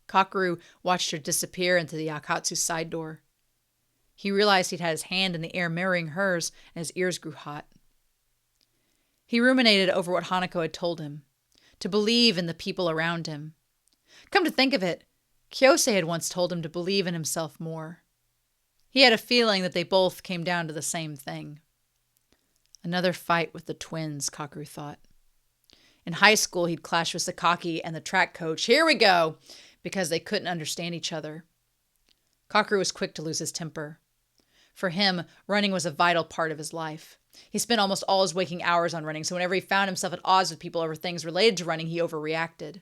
Kakeru watched her disappear into the Yaokatsu's side door. He realized he'd had his hand in the air mirroring hers, and his ears grew hot. He ruminated over what Hanako had told him, to believe in the people around him. Come to think of it, Kyosei had once told him to believe in himself more. He had a feeling that they both came down to the same thing. Another fight with the twins, Kakeru thought. In high school, he'd clashed with Sakaki and the track coach. Here we go! Because they couldn't understand each other. Kakeru was quick to lose his temper. For him, running was a vital part of his life. He spent almost all his waking hours on running, so whenever he found himself at odds with people over things related to running, he overreacted.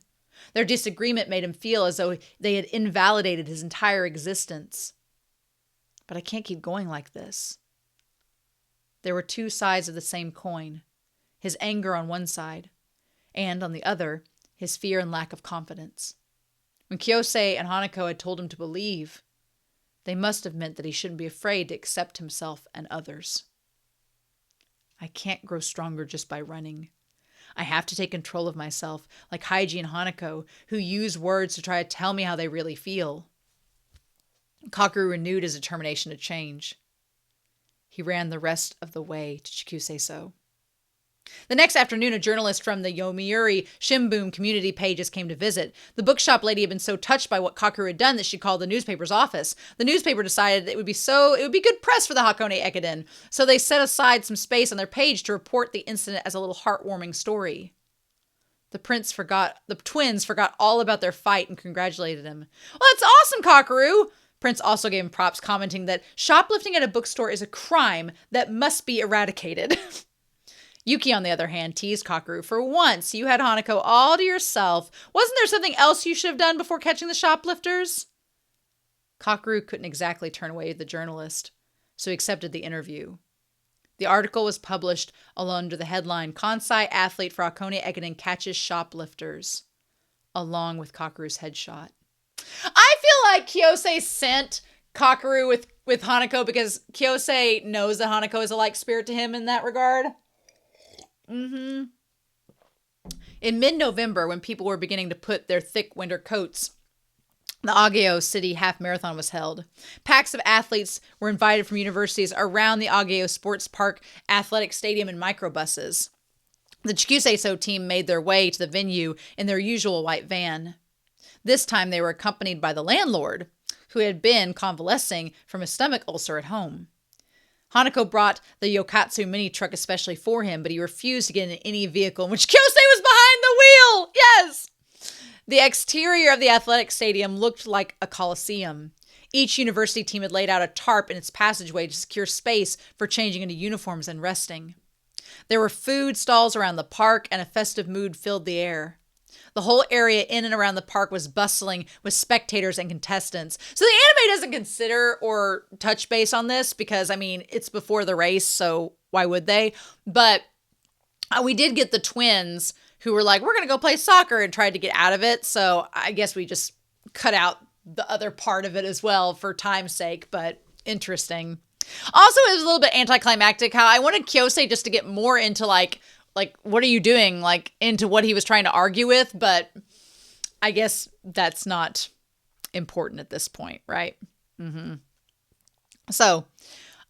Their disagreement made him feel as though they had invalidated his entire existence. But I can't keep going like this. There were two sides of the same coin. His anger on one side, and on the other, his fear and lack of confidence. When Kyosei and Hanako had told him to believe, they must have meant that he shouldn't be afraid to accept himself and others. I can't grow stronger just by running. I have to take control of myself, like Haiji and Hanako, who use words to try to tell me how they really feel. Kakeru renewed his determination to change. He ran the rest of the way to Chikusei-so. The next afternoon, a journalist from the Yomiuri Shimbun community pages came to visit. The bookshop lady had been so touched by what Kakeru had done that she called the newspaper's office. The newspaper decided that it would be good press for the Hakone Ekiden, so they set aside some space on their page to report the incident as a little heartwarming story. The twins forgot all about their fight and congratulated him. Well, that's awesome, Kakeru! Prince also gave him props, commenting that shoplifting at a bookstore is a crime that must be eradicated. Yuki, on the other hand, teased Kakeru. For once, you had Hanako all to yourself. Wasn't there something else you should have done before catching the shoplifters? Kakeru couldn't exactly turn away the journalist, so he accepted the interview. The article was published under the headline, Kansai Athlete for Hakone Ekiden Catches Shoplifters, along with Kakeru's headshot. I feel like Kyosei sent Kakeru with Hanako because Kyosei knows that Hanako is a like spirit to him in that regard. In mid-November, when people were beginning to put their thick winter coats, the Ageo City Half Marathon was held. Packs of athletes were invited from universities around the Ageo Sports Park Athletic Stadium in microbuses. The Chikusei-so team made their way to the venue in their usual white van. This time they were accompanied by the landlord, who had been convalescing from a stomach ulcer at home. Hanako brought the Yokatsu mini truck especially for him, but he refused to get in any vehicle in which Kyosei was behind the wheel! Yes! The exterior of the athletic stadium looked like a coliseum. Each university team had laid out a tarp in its passageway to secure space for changing into uniforms and resting. There were food stalls around the park, and a festive mood filled the air. The whole area in and around the park was bustling with spectators and contestants. So the anime doesn't consider or touch base on this because, I mean, it's before the race, so why would they? But we did get the twins who were like, we're going to go play soccer, and tried to get out of it. So I guess we just cut out the other part of it as well for time's sake, but interesting. Also, it was a little bit anticlimactic how I wanted Kyosei just to get more into like, what are you doing? Like, into what he was trying to argue with, but I guess that's not important at this point, right? So,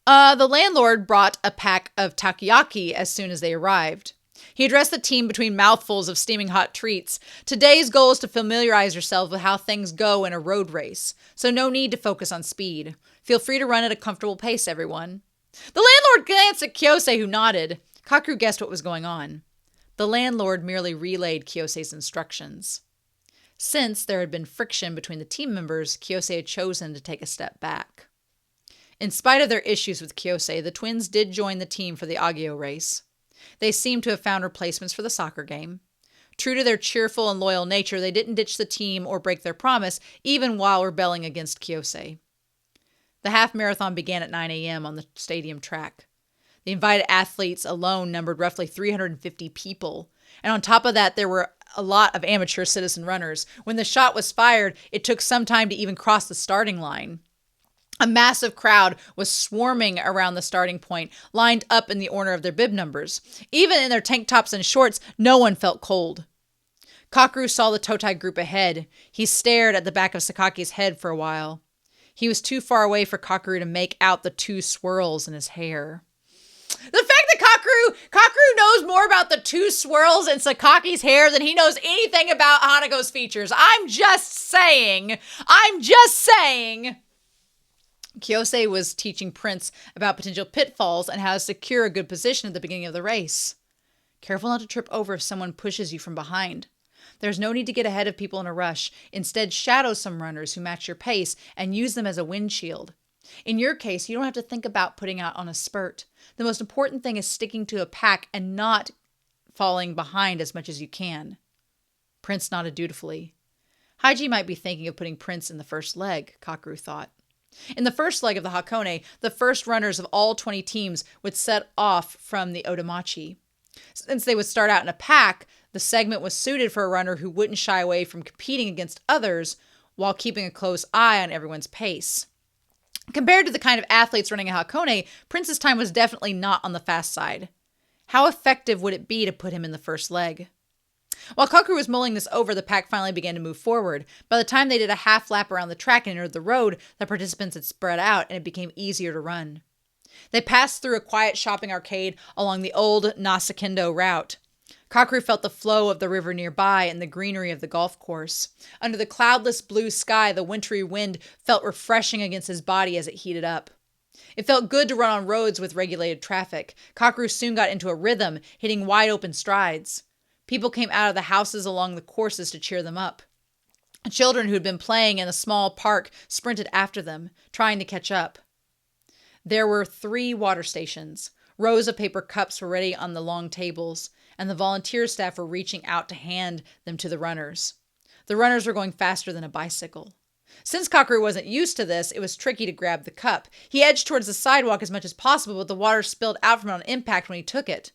the landlord brought a pack of takoyaki as soon as they arrived. He addressed the team between mouthfuls of steaming hot treats. Today's goal is to familiarize yourself with how things go in a road race, so no need to focus on speed. Feel free to run at a comfortable pace, everyone. The landlord glanced at Kyosei, who nodded. Kakeru guessed what was going on. The landlord merely relayed Kyose's instructions. Since there had been friction between the team members, Kyose had chosen to take a step back. In spite of their issues with Kyose, the twins did join the team for the Agio race. They seemed to have found replacements for the soccer game. True to their cheerful and loyal nature, they didn't ditch the team or break their promise, even while rebelling against Kyose. The half marathon began at 9 a.m. on the stadium track. The invited athletes alone numbered roughly 350 people. And on top of that, there were a lot of amateur citizen runners. When the shot was fired, it took some time to even cross the starting line. A massive crowd was swarming around the starting point, lined up in the order of their bib numbers. Even in their tank tops and shorts, no one felt cold. Kakeru saw the Totai group ahead. He stared at the back of Sakaki's head for a while. He was too far away for Kakeru to make out the two swirls in his hair. The fact that Kakeru knows more about the two swirls in Sakaki's hair than he knows anything about Hanako's features. I'm just saying. Kyose was teaching Prince about potential pitfalls and how to secure a good position at the beginning of the race. Careful not to trip over if someone pushes you from behind. There's no need to get ahead of people in a rush. Instead, shadow some runners who match your pace and use them as a windshield. In your case, you don't have to think about putting out on a spurt. The most important thing is sticking to a pack and not falling behind as much as you can. Prince nodded dutifully. Haiji might be thinking of putting Prince in the first leg, Kakeru thought. In the first leg of the Hakone, the first runners of all 20 teams would set off from the Odomachi. Since they would start out in a pack, the segment was suited for a runner who wouldn't shy away from competing against others while keeping a close eye on everyone's pace. Compared to the kind of athletes running a Hakone, Prince's time was definitely not on the fast side. How effective would it be to put him in the first leg? While Kakeru was mulling this over, the pack finally began to move forward. By the time they did a half lap around the track and entered the road, the participants had spread out and it became easier to run. They passed through a quiet shopping arcade along the old Nasakendo route. Kakeru felt the flow of the river nearby and the greenery of the golf course. Under the cloudless blue sky, the wintry wind felt refreshing against his body as it heated up. It felt good to run on roads with regulated traffic. Kakeru soon got into a rhythm, hitting wide open strides. People came out of the houses along the courses to cheer them up. Children who had been playing in a small park sprinted after them, trying to catch up. There were 3 water stations. Rows of paper cups were ready on the long tables, and the volunteer staff were reaching out to hand them to the runners. The runners were going faster than a bicycle. Since Kakeru wasn't used to this, it was tricky to grab the cup. He edged towards the sidewalk as much as possible, but the water spilled out from it on impact when he took it.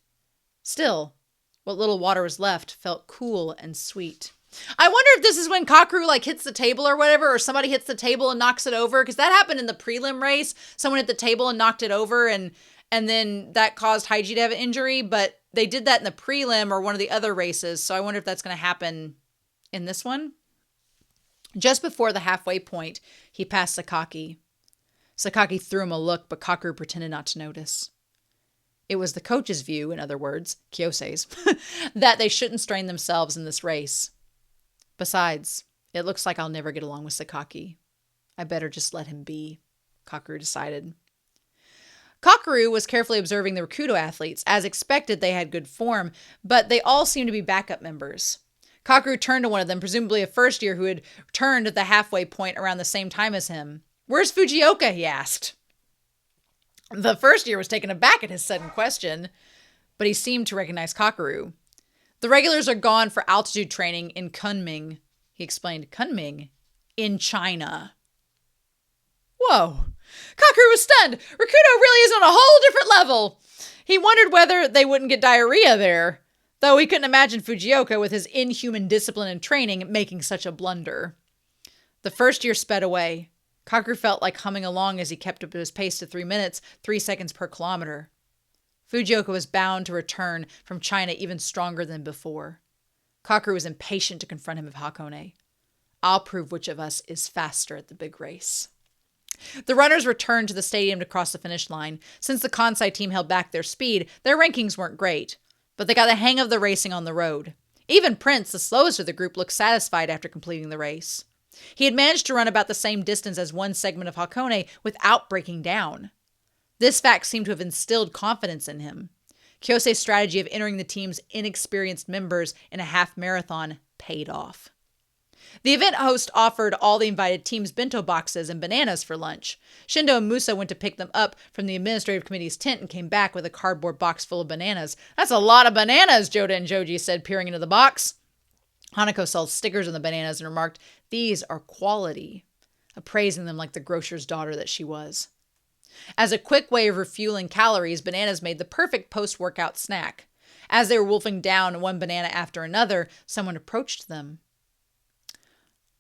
Still, what little water was left felt cool and sweet. I wonder if this is when Kakeru hits the table or whatever, or somebody hits the table and knocks it over, because that happened in the prelim race. Someone hit the table and knocked it over, and then that caused Haiji to have an injury, but they did that in the prelim or one of the other races, so I wonder if that's going to happen in this one. Just before the halfway point, he passed Sakaki. Sakaki threw him a look, but Kakeru pretended not to notice. It was the coach's view, in other words, Kyose's, that they shouldn't strain themselves in this race. Besides, it looks like I'll never get along with Sakaki. I better just let him be, Kakeru decided. Kakeru was carefully observing the Rakudo athletes. As expected, they had good form, but they all seemed to be backup members. Kakeru turned to one of them, presumably a first year who had turned at the halfway point around the same time as him. "Where's Fujioka?" he asked. The first year was taken aback at his sudden question, but he seemed to recognize Kakeru. "The regulars are gone for altitude training in Kunming," he explained. Kunming? In China. Whoa. Kakeru was stunned. Rakudo really is on a whole different level. He wondered whether they wouldn't get diarrhea there, though he couldn't imagine Fujioka, with his inhuman discipline and training, making such a blunder. The first year sped away. Kakeru felt like humming along as he kept up his pace to 3 minutes, 3 seconds per kilometer. Fujioka was bound to return from China even stronger than before. Kakeru was impatient to confront him of Hakone. "I'll prove which of us is faster at the big race." The runners returned to the stadium to cross the finish line. Since the Kansai team held back their speed, their rankings weren't great, but they got the hang of the racing on the road. Even Prince, the slowest of the group, looked satisfied after completing the race. He had managed to run about the same distance as one segment of Hakone without breaking down. This fact seemed to have instilled confidence in him. Kyose's strategy of entering the team's inexperienced members in a half marathon paid off. The event host offered all the invited teams bento boxes and bananas for lunch. Shindo and Musa went to pick them up from the administrative committee's tent and came back with a cardboard box full of bananas. "That's a lot of bananas," Joda and Joji said, peering into the box. Hanako saw stickers on the bananas and remarked, "These are quality," appraising them like the grocer's daughter that she was. As a quick way of refueling calories, bananas made the perfect post-workout snack. As they were wolfing down one banana after another, someone approached them.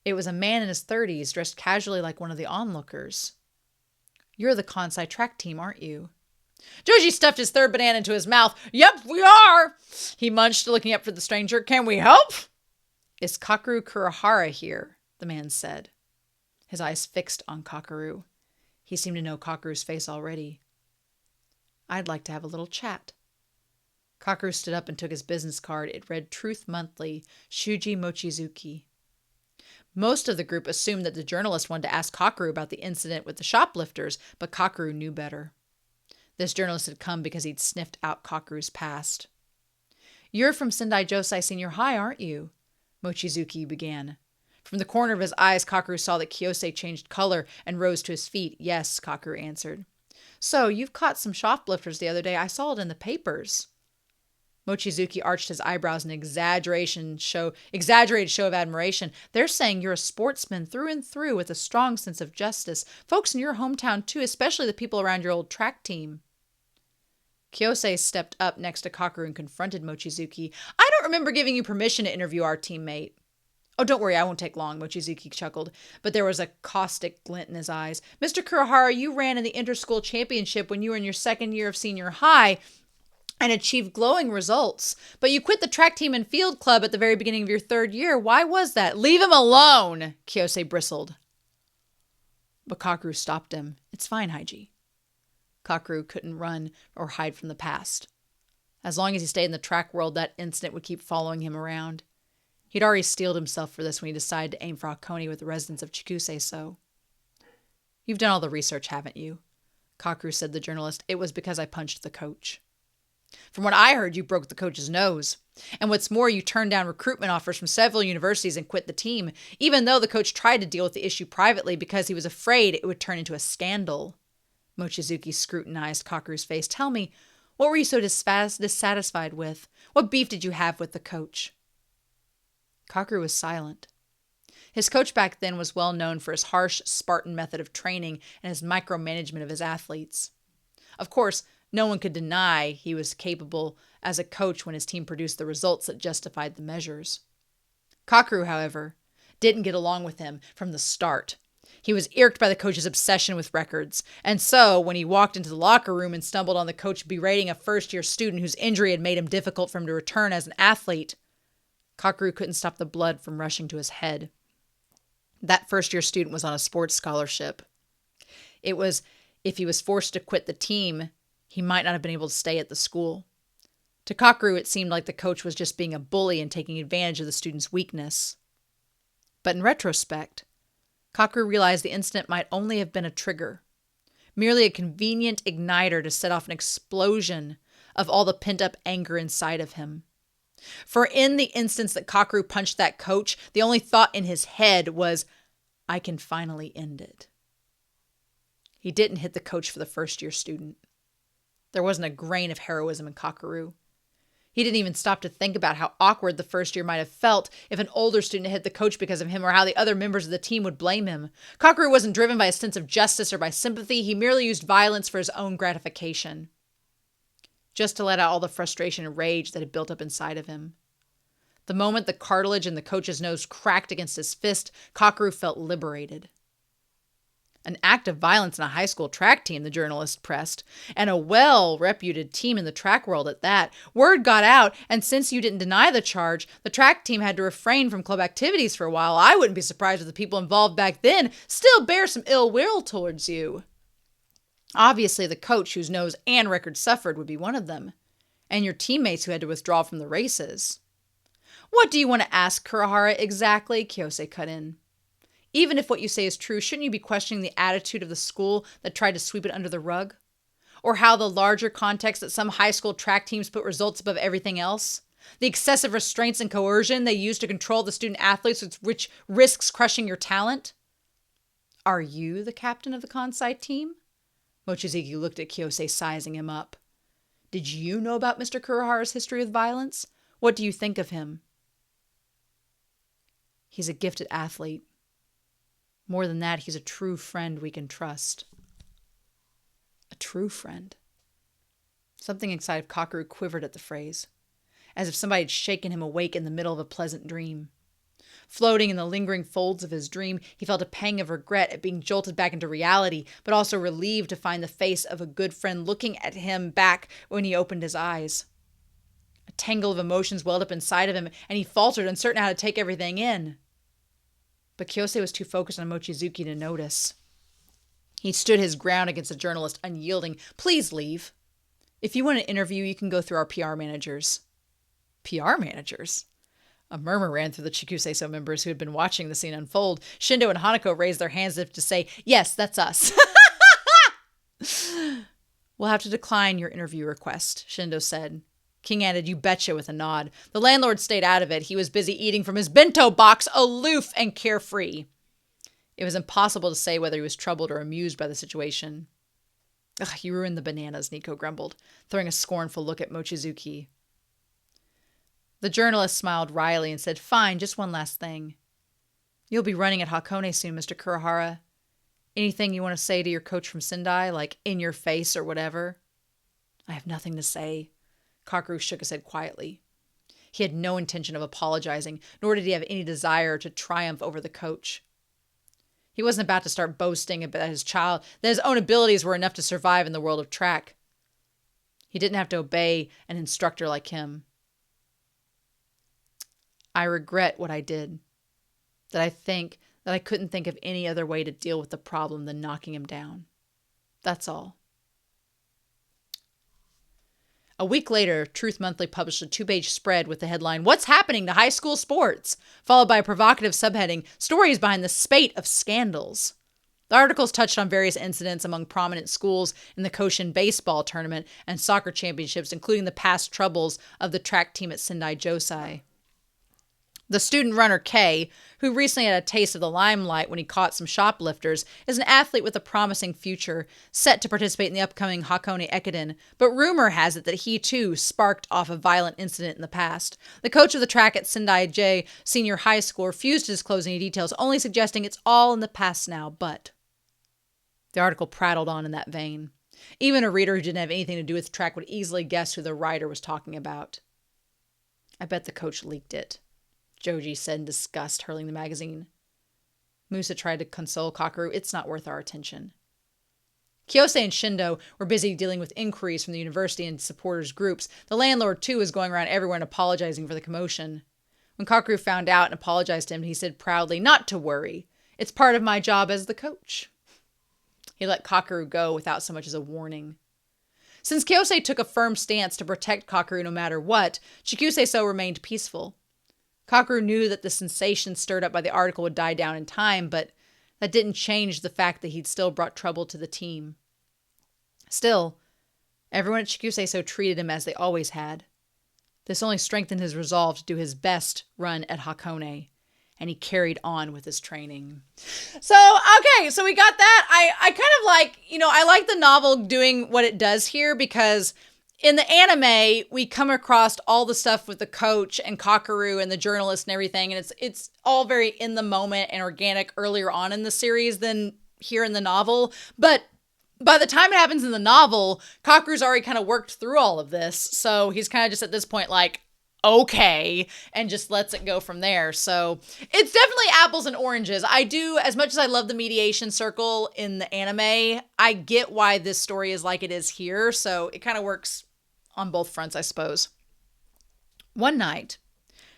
It was a man in his 30s, dressed casually like one of the onlookers. "You're the Kansai track team, aren't you?" Joji stuffed his third banana into his mouth. "Yep, we are," he munched, looking up for the stranger. "Can we help?" "Is Kakeru Kurihara here?" the man said. His eyes fixed on Kakeru. He seemed to know Kakeru's face already. "I'd like to have a little chat." Kakeru stood up and took his business card. It read Truth Monthly, Shuji Mochizuki. Most of the group assumed that the journalist wanted to ask Kakeru about the incident with the shoplifters, but Kakeru knew better. This journalist had come because he'd sniffed out Kakeru's past. "You're from Sendai Josai Senior High, aren't you?" Mochizuki began. From the corner of his eyes, Kakeru saw that Kyosei changed color and rose to his feet. "Yes," Kakeru answered. "So, you've caught some shoplifters the other day. I saw it in the papers." Mochizuki arched his eyebrows in exaggerated show of admiration. "They're saying you're a sportsman through and through with a strong sense of justice. Folks in your hometown, too, especially the people around your old track team." Kyosei stepped up next to Kakeru and confronted Mochizuki. "I don't remember giving you permission to interview our teammate." "Oh, don't worry, I won't take long," Mochizuki chuckled, but there was a caustic glint in his eyes. "Mr. Kurihara, you ran in the inter-school championship when you were in your second year of senior high and achieved glowing results. But you quit the track team and field club at the very beginning of your third year. Why was that?" "Leave him alone," Kyosei bristled. But Kakeru stopped him. "It's fine, Haiji." Kakeru couldn't run or hide from the past. As long as he stayed in the track world, that incident would keep following him around. He'd already steeled himself for this when he decided to aim for Hakone with the residents of Chikusei-so. "You've done all the research, haven't you?" Kakeru said to the journalist. "It was because I punched the coach." "From what I heard, you broke the coach's nose. And what's more, you turned down recruitment offers from several universities and quit the team, even though the coach tried to deal with the issue privately because he was afraid it would turn into a scandal." Mochizuki scrutinized Kakeru's face. "Tell me, what were you so dissatisfied with? What beef did you have with the coach?" Kakeru was silent. His coach back then was well known for his harsh, Spartan method of training and his micromanagement of his athletes. Of course, no one could deny he was capable as a coach when his team produced the results that justified the measures. Kakeru, however, didn't get along with him from the start. He was irked by the coach's obsession with records, and so when he walked into the locker room and stumbled on the coach berating a first-year student whose injury had made him difficult for him to return as an athlete, Kakeru couldn't stop the blood from rushing to his head. That first-year student was on a sports scholarship. It was, if he was forced to quit the team, he might not have been able to stay at the school. To Kakeru, it seemed like the coach was just being a bully and taking advantage of the student's weakness. But in retrospect, Kakeru realized the incident might only have been a trigger, merely a convenient igniter to set off an explosion of all the pent-up anger inside of him. For in the instance that Kakeru punched that coach, the only thought in his head was, "I can finally end it." He didn't hit the coach for the first-year student. There wasn't a grain of heroism in Kakeru. He didn't even stop to think about how awkward the first year might have felt if an older student hit the coach because of him, or how the other members of the team would blame him. Kakeru wasn't driven by a sense of justice or by sympathy. He merely used violence for his own gratification, just to let out all the frustration and rage that had built up inside of him. The moment the cartilage in the coach's nose cracked against his fist, Kakeru felt liberated. "An act of violence in a high school track team," the journalist pressed, "and a well-reputed team in the track world at that. Word got out, and since you didn't deny the charge, the track team had to refrain from club activities for a while. I wouldn't be surprised if the people involved back then still bear some ill will towards you. Obviously, the coach, whose nose and record suffered, would be one of them, and your teammates who had to withdraw from the races." "What do you want to ask Kurihara exactly?" Kyosei cut in. "Even if what you say is true, shouldn't you be questioning the attitude of the school that tried to sweep it under the rug? Or how the larger context that some high school track teams put results above everything else? The excessive restraints and coercion they use to control the student athletes, which risks crushing your talent? Are you the captain of the Kansai team? Mochizuki looked at Kiyosei, sizing him up. Did you know about Mr. Kurohara's history with violence? What do you think of him? He's a gifted athlete. More than that, he's a true friend we can trust. A true friend. Something inside of Kakeru quivered at the phrase, as if somebody had shaken him awake in the middle of a pleasant dream. Floating in the lingering folds of his dream, he felt a pang of regret at being jolted back into reality, but also relieved to find the face of a good friend looking at him back when he opened his eyes. A tangle of emotions welled up inside of him, and he faltered, uncertain how to take everything in. But Kiyosei was too focused on Mochizuki to notice. He stood his ground against the journalist, unyielding. Please leave. If you want an interview, you can go through our PR managers. PR managers? A murmur ran through the Chikuseiso members who had been watching the scene unfold. Shindo and Hanako raised their hands as if to say, yes, that's us. We'll have to decline your interview request, Shindo said. King added, you betcha, with a nod. The landlord stayed out of it. He was busy eating from his bento box, aloof and carefree. It was impossible to say whether he was troubled or amused by the situation. Ugh, you ruined the bananas, Nico grumbled, throwing a scornful look at Mochizuki. The journalist smiled wryly and said, fine, just one last thing. You'll be running at Hakone soon, Mr. Kurohara. Anything you want to say to your coach from Sendai, like in your face or whatever? I have nothing to say. Kakeru shook his head quietly. He had no intention of apologizing, nor did he have any desire to triumph over the coach. He wasn't about to start boasting about that his own abilities were enough to survive in the world of track. He didn't have to obey an instructor like him. I regret what I did. That I couldn't think of any other way to deal with the problem than knocking him down. That's all. A week later, Truth Monthly published a 2-page spread with the headline, What's Happening to High School Sports? Followed by a provocative subheading, Stories Behind the Spate of Scandals. The articles touched on various incidents among prominent schools in the Koshin baseball tournament and soccer championships, including the past troubles of the track team at Sendai Josai. The student runner Kei, who recently had a taste of the limelight when he caught some shoplifters, is an athlete with a promising future, set to participate in the upcoming Hakone Ekiden, but rumor has it that he too sparked off a violent incident in the past. The coach of the track at Sendai J Senior High School refused to disclose any details, only suggesting it's all in the past now, but... The article prattled on in that vein. Even a reader who didn't have anything to do with track would easily guess who the writer was talking about. I bet the coach leaked it, Joji said in disgust, hurling the magazine. Musa tried to console Kakeru. It's not worth our attention. Kiyosei and Shindo were busy dealing with inquiries from the university and supporters groups. The landlord, too, was going around everyone apologizing for the commotion. When Kakeru found out and apologized to him, he said proudly, not to worry. It's part of my job as the coach. He let Kakeru go without so much as a warning. Since Kiyosei took a firm stance to protect Kakeru no matter what, Chikuseiso remained peaceful. Kakeru knew that the sensation stirred up by the article would die down in time, but that didn't change the fact that he'd still brought trouble to the team. Still, everyone at Chikuseiso treated him as they always had. This only strengthened his resolve to do his best run at Hakone, and he carried on with his training. So we got that. I kind of like, I like the novel doing what it does here because in the anime, we come across all the stuff with the coach and Kakeru and the journalist and everything, and it's all very in the moment and organic earlier on in the series than here in the novel. But by the time it happens in the novel, Kakeru's already kind of worked through all of this, so he's kind of just at this point like, okay, and just lets it go from there. So it's definitely apples and oranges. I do, as much as I love the mediation circle in the anime, I get why this story is like it is here, so it kind of works on both fronts, I suppose. One night,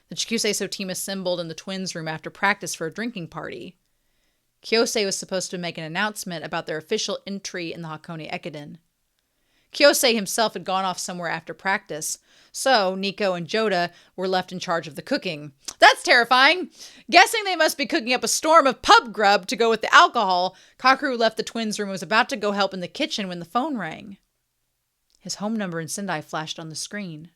the Chikuseiso team assembled in the twins' room after practice for a drinking party. Kiyosei was supposed to make an announcement about their official entry in the Hakone Ekiden. Kiyosei himself had gone off somewhere after practice, so Nico and Joda were left in charge of the cooking. That's terrifying! Guessing they must be cooking up a storm of pub grub to go with the alcohol, Kakeru left the twins' room and was about to go help in the kitchen when the phone rang. His home number in Sendai flashed on the screen.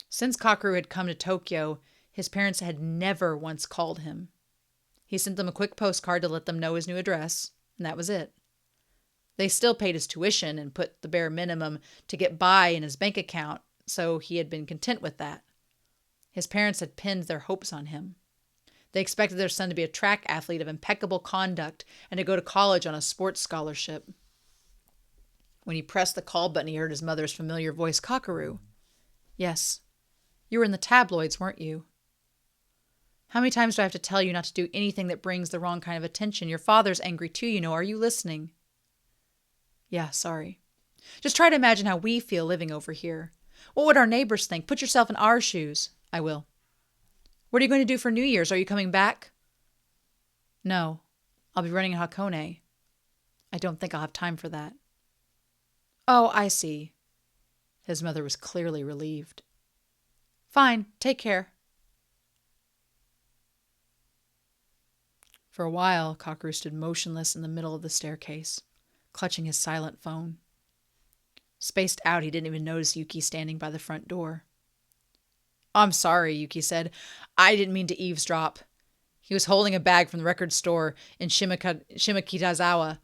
Since Kakeru had come to Tokyo, his parents had never once called him. He sent them a quick postcard to let them know his new address, and that was it. They still paid his tuition and put the bare minimum to get by in his bank account, so he had been content with that. His parents had pinned their hopes on him. They expected their son to be a track athlete of impeccable conduct and to go to college on a sports scholarship. When he pressed the call button, he heard his mother's familiar voice, "Kakeru." "Yes. You were in the tabloids, weren't you?" "How many times do I have to tell you not to do anything that brings the wrong kind of attention? Your father's angry too, you know. Are you listening?" "Yeah, sorry. Just try to imagine how we feel living over here. What would our neighbors think? Put yourself in our shoes." "I will." "What are you going to do for New Year's? Are you coming back?" "No. I'll be running in Hakone." "I don't think I'll have time for that." "Oh, I see." His mother was clearly relieved. "Fine. Take care." For a while, Kakeru stood motionless in the middle of the staircase, clutching his silent phone. Spaced out, he didn't even notice Yuki standing by the front door. "I'm sorry," Yuki said. "I didn't mean to eavesdrop." He was holding a bag from the record store in Shimokitazawa.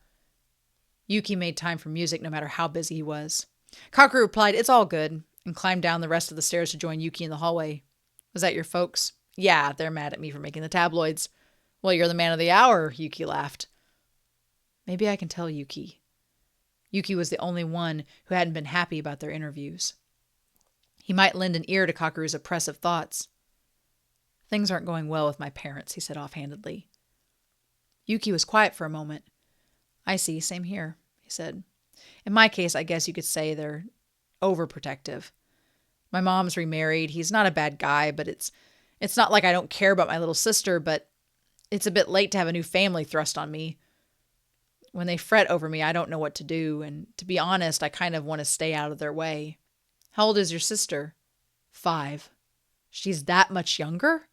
Yuki made time for music no matter how busy he was. Kakeru replied, "It's all good," and climbed down the rest of the stairs to join Yuki in the hallway. "Was that your folks?" "Yeah, they're mad at me for making the tabloids." "Well, you're the man of the hour," Yuki laughed. Maybe I can tell Yuki. Yuki was the only one who hadn't been happy about their interviews. He might lend an ear to Kakeru's oppressive thoughts. "Things aren't going well with my parents," he said offhandedly. Yuki was quiet for a moment. "I see, same here," he said. "In my case, I guess you could say they're overprotective. My mom's remarried. He's not a bad guy, but it's not like I don't care about my little sister, but it's a bit late to have a new family thrust on me. When they fret over me, I don't know what to do, and to be honest, I kind of want to stay out of their way." "How old is your sister?" 5. "She's that much younger?"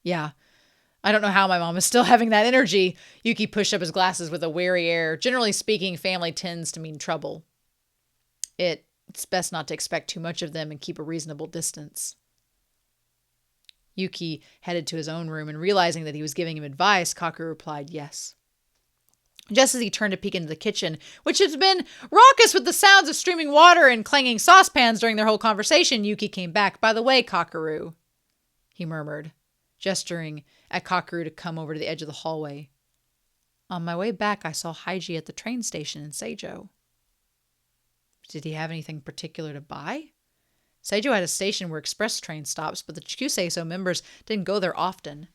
"Yeah. I don't know how my mom is still having that energy." Yuki pushed up his glasses with a wary air. "Generally speaking, family tends to mean trouble. It's best not to expect too much of them and keep a reasonable distance." Yuki headed to his own room, and realizing that he was giving him advice, Kakeru replied yes. Just as he turned to peek into the kitchen, which had been raucous with the sounds of streaming water and clanging saucepans during their whole conversation, Yuki came back. "By the way, Kakeru," he murmured, gesturing at Kakeru to come over to the edge of the hallway. "On my way back, I saw Haiji at the train station in Seijo." "Did he have anything particular to buy?" Seijo had a station where express train stops, but the Chikuseiso members didn't go there often.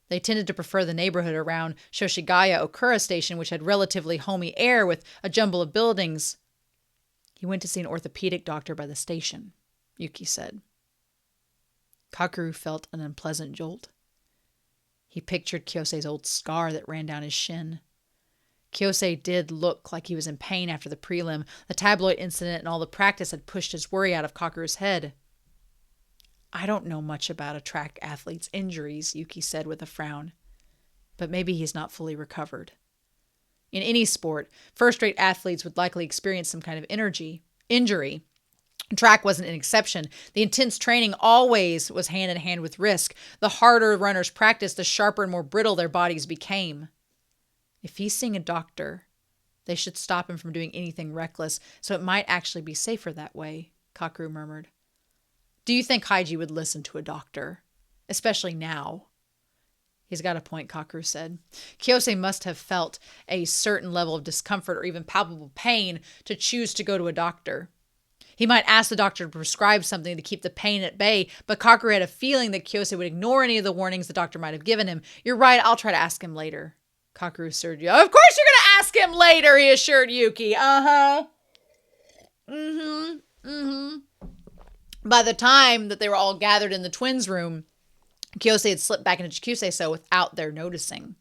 They tended to prefer the neighborhood around Shoshigaya Okura Station, which had relatively homey air with a jumble of buildings. "He went to see an orthopedic doctor by the station," Yuki said. Kakeru felt an unpleasant jolt. He pictured Kyosei's old scar that ran down his shin. Kyosei did look like he was in pain after the prelim. The tabloid incident and all the practice had pushed his worry out of Kakeru's head. "I don't know much about a track athlete's injuries," Yuki said with a frown. "But maybe he's not fully recovered. In any sport, first-rate athletes would likely experience some kind of injury. Track wasn't an exception. The intense training always was hand in hand with risk. The harder runners practiced, the sharper and more brittle their bodies became. If he's seeing a doctor, they should stop him from doing anything reckless, so it might actually be safer that way," Kakeru murmured. "Do you think Haiji would listen to a doctor? Especially now?" "He's got a point," Kakeru said. "Kyosei must have felt a certain level of discomfort or even palpable pain to choose to go to a doctor. He might ask the doctor to prescribe something to keep the pain at bay, but Kakeru had a feeling that Kyosei would ignore any of the warnings the doctor might have given him. "You're right, I'll try to ask him later," Kakeru assured you. "Of course you're going to ask him later," he assured Yuki. By the time that they were all gathered in the twins' room, Kyosei had slipped back into Chikuseiso without their noticing.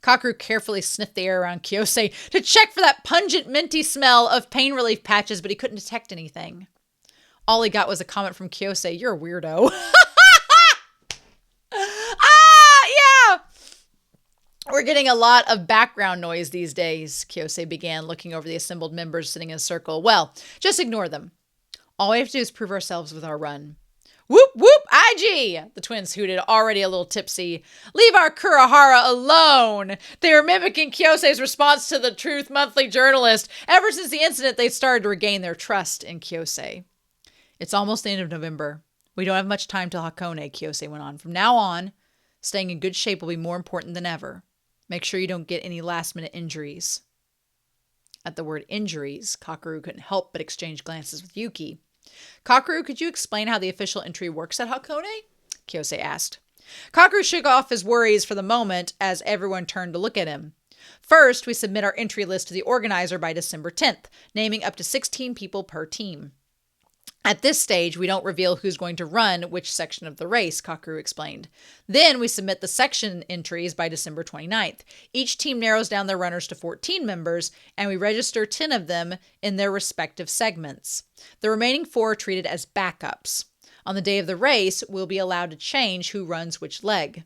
Kakeru carefully sniffed the air around Kyosei to check for that pungent minty smell of pain relief patches, but he couldn't detect anything. All he got was a comment from Kyosei, "You're a weirdo." Yeah! We're We're getting a lot of background noise these days, Kiyose began, looking over the assembled members sitting in a circle. Well, just ignore them. All we have to do is prove ourselves with our run. Whoop, whoop, Haiji! The twins hooted, already a little tipsy. Leave our Kurahara alone! They were mimicking Kiyose's response to the Truth Monthly journalist. Ever since the incident, they started to regain their trust in Kiyose. It's almost the end of November. We don't have much time till Hakone, Kiyose went on. From now on, staying in good shape will be more important than ever. Make sure you don't get any last-minute injuries. At the word injuries, Kakeru couldn't help but exchange glances with Yuki. Kakeru, could you explain how the official entry works at Hakone? Kiyose asked. Kakeru shook off his worries for the moment as everyone turned to look at him. First, we submit our entry list to the organizer by December 10th, naming up to 16 people per team. At this stage, we don't reveal who's going to run which section of the race, Kakeru explained. Then we submit the section entries by December 29th. Each team narrows down their runners to 14 members, and we register 10 of them in their respective segments. The remaining 4 are treated as backups. On the day of the race, we'll be allowed to change who runs which leg.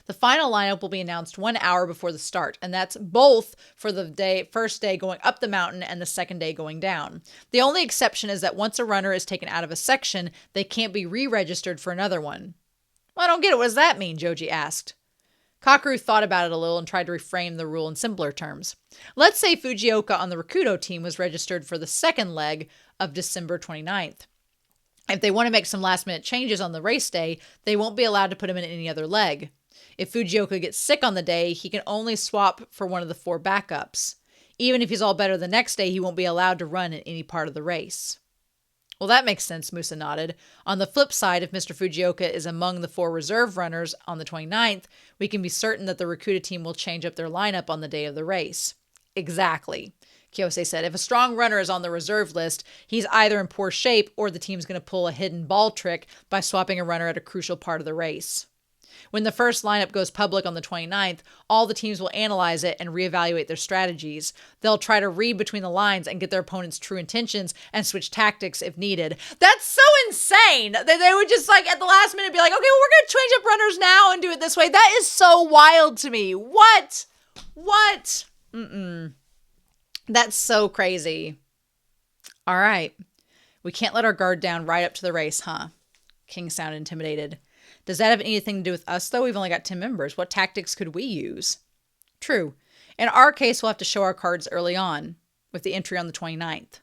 The final lineup will be announced 1 hour before the start, and that's both for the first day going up the mountain and the second day going down. The only exception is that once a runner is taken out of a section, they can't be re-registered for another one. Well, I don't get it. What does that mean? Joji asked. Kakeru thought about it a little and tried to reframe the rule in simpler terms. Let's say Fujioka on the Rakudo team was registered for the second leg of December 29th. If they want to make some last-minute changes on the race day, they won't be allowed to put him in any other leg. If Fujioka gets sick on the day, he can only swap for one of the 4 backups. Even if he's all better the next day, he won't be allowed to run in any part of the race. Well, that makes sense, Musa nodded. On the flip side, if Mr. Fujioka is among the 4 reserve runners on the 29th, we can be certain that the Rakuda team will change up their lineup on the day of the race. Exactly, Kiyose said. If a strong runner is on the reserve list, he's either in poor shape or the team's going to pull a hidden ball trick by swapping a runner at a crucial part of the race. When the first lineup goes public on the 29th, all the teams will analyze it and reevaluate their strategies. They'll try to read between the lines and get their opponent's true intentions and switch tactics if needed. That's so insane! They would just at the last minute be like, okay, well, we're going to change up runners now and do it this way. That is so wild to me. What? That's so crazy. All right. We can't let our guard down right up to the race, huh? King sounded intimidated. Does that have anything to do with us, though? We've only got 10 members. What tactics could we use? True. In our case, we'll have to show our cards early on, with the entry on the 29th.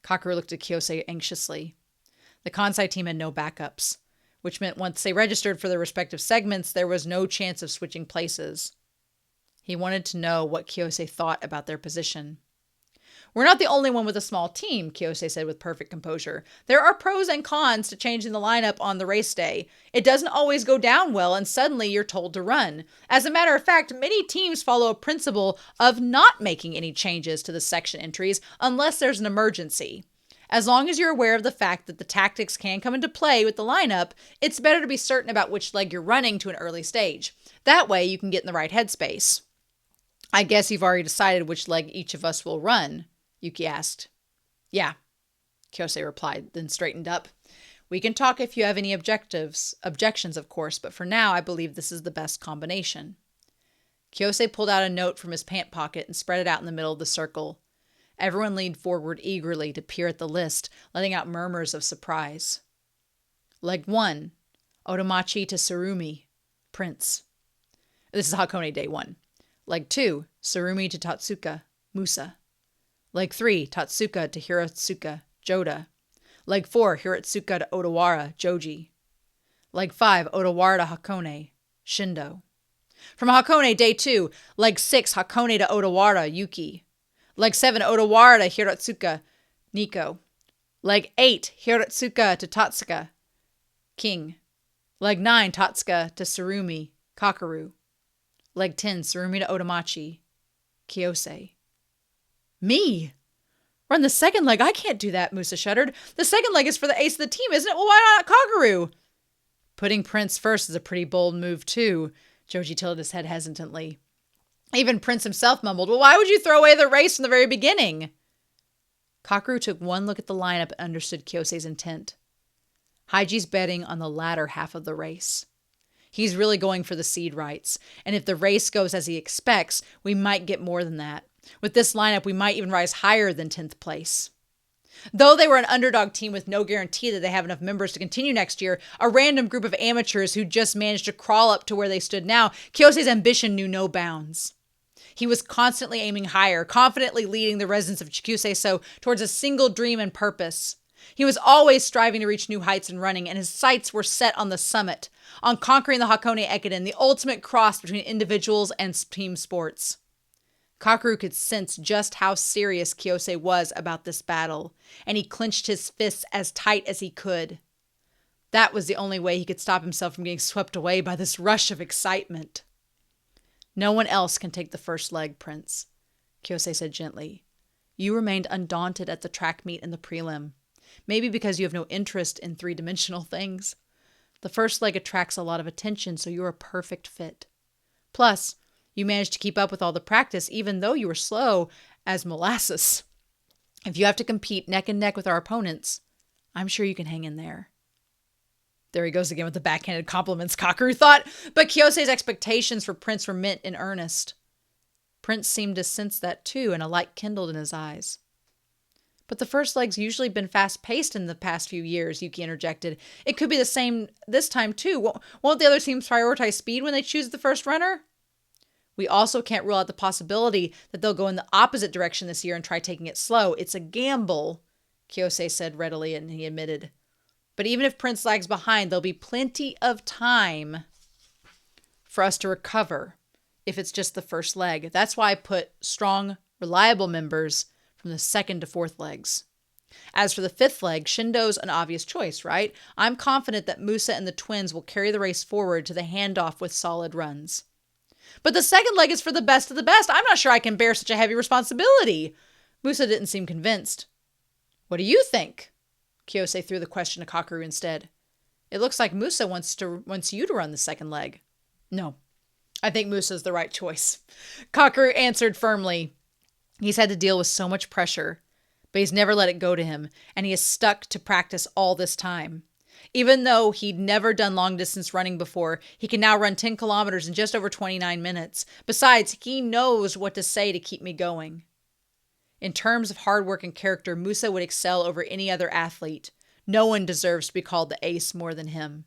Kakeru looked at Kiyose anxiously. The Kansai team had no backups, which meant once they registered for their respective segments, there was no chance of switching places. He wanted to know what Kiyose thought about their position. We're not the only one with a small team, Kiyose said with perfect composure. There are pros and cons to changing the lineup on the race day. It doesn't always go down well, and suddenly you're told to run. As a matter of fact, many teams follow a principle of not making any changes to the section entries unless there's an emergency. As long as you're aware of the fact that the tactics can come into play with the lineup, it's better to be certain about which leg you're running to an early stage. That way you can get in the right headspace. I guess you've already decided which leg each of us will run, Yuki asked. Yeah, Kiyose replied, then straightened up. We can talk if you have any objections, of course, but for now I believe this is the best combination. Kiyose pulled out a note from his pant pocket and spread it out in the middle of the circle. Everyone leaned forward eagerly to peer at the list, letting out murmurs of surprise. Leg 1, Otomachi to Tsurumi, Prince. This is Hakone Day 1. Leg 2, Tsurumi to Tatsuka, Musa. Leg 3, Tatsuka to Hiratsuka, Joda. Leg 4, Hiratsuka to Odawara, Joji. Leg 5, Odawara to Hakone, Shindo. From Hakone, Day 2, Leg 6, Hakone to Odawara, Yuki. Leg 7, Odawara to Hiratsuka, Nico. Leg 8, Hiratsuka to Tatsuka, King. Leg 9, Tatsuka to Tsurumi, Kakeru. Leg 10, Tsurumi to Otomachi, Kiyose. Me? Run the second leg? I can't do that, Musa shuddered. The second leg is for the ace of the team, isn't it? Well, why not Kakeru? Putting Prince first is a pretty bold move, too. Joji tilted his head hesitantly. Even Prince himself mumbled, well, why would you throw away the race from the very beginning? Kakeru took one look at the lineup and understood Kiyose's intent. Haiji's betting on the latter half of the race. He's really going for the seed rights. And if the race goes as he expects, we might get more than that. With this lineup, we might even rise higher than 10th place. Though they were an underdog team with no guarantee that they have enough members to continue next year, a random group of amateurs who just managed to crawl up to where they stood now, Kyose's ambition knew no bounds. He was constantly aiming higher, confidently leading the residents of Chikuseso towards a single dream and purpose. He was always striving to reach new heights in running, and his sights were set on the summit, on conquering the Hakone Ekiden, the ultimate cross between individuals and team sports. Kakeru could sense just how serious Kyosei was about this battle, and he clenched his fists as tight as he could. That was the only way he could stop himself from getting swept away by this rush of excitement. No one else can take the first leg, Prince, Kyosei said gently. You remained undaunted at the track meet and the prelim. Maybe because you have no interest in three-dimensional things. The first leg attracts a lot of attention, so you're a perfect fit. Plus, you managed to keep up with all the practice, even though you were slow as molasses. If you have to compete neck and neck with our opponents, I'm sure you can hang in there. There he goes again with the backhanded compliments, Kakeru thought, but Kyosei's expectations for Prince were meant in earnest. Prince seemed to sense that too, and a light kindled in his eyes. But the first leg's usually been fast-paced in the past few years, Yuki interjected. It could be the same this time too. Won't the other teams prioritize speed when they choose the first runner? We also can't rule out the possibility that they'll go in the opposite direction this year and try taking it slow. It's a gamble, Kyosei said readily, and he admitted. But even if Prince lags behind, there'll be plenty of time for us to recover if it's just the first leg. That's why I put strong, reliable members from the second to fourth legs. As for the fifth leg, Shindo's an obvious choice, right? I'm confident that Musa and the twins will carry the race forward to the handoff with solid runs. But the second leg is for the best of the best. I'm not sure I can bear such a heavy responsibility. Musa didn't seem convinced. What do you think? Kyosei threw the question to Kakeru instead. It looks like Musa wants you to run the second leg. No, I think Musa's the right choice. Kakeru answered firmly. He's had to deal with so much pressure, but he's never let it go to him, and he has stuck to practice all this time. Even though he'd never done long-distance running before, he can now run 10 kilometers in just over 29 minutes. Besides, he knows what to say to keep me going. In terms of hard work and character, Musa would excel over any other athlete. No one deserves to be called the ace more than him.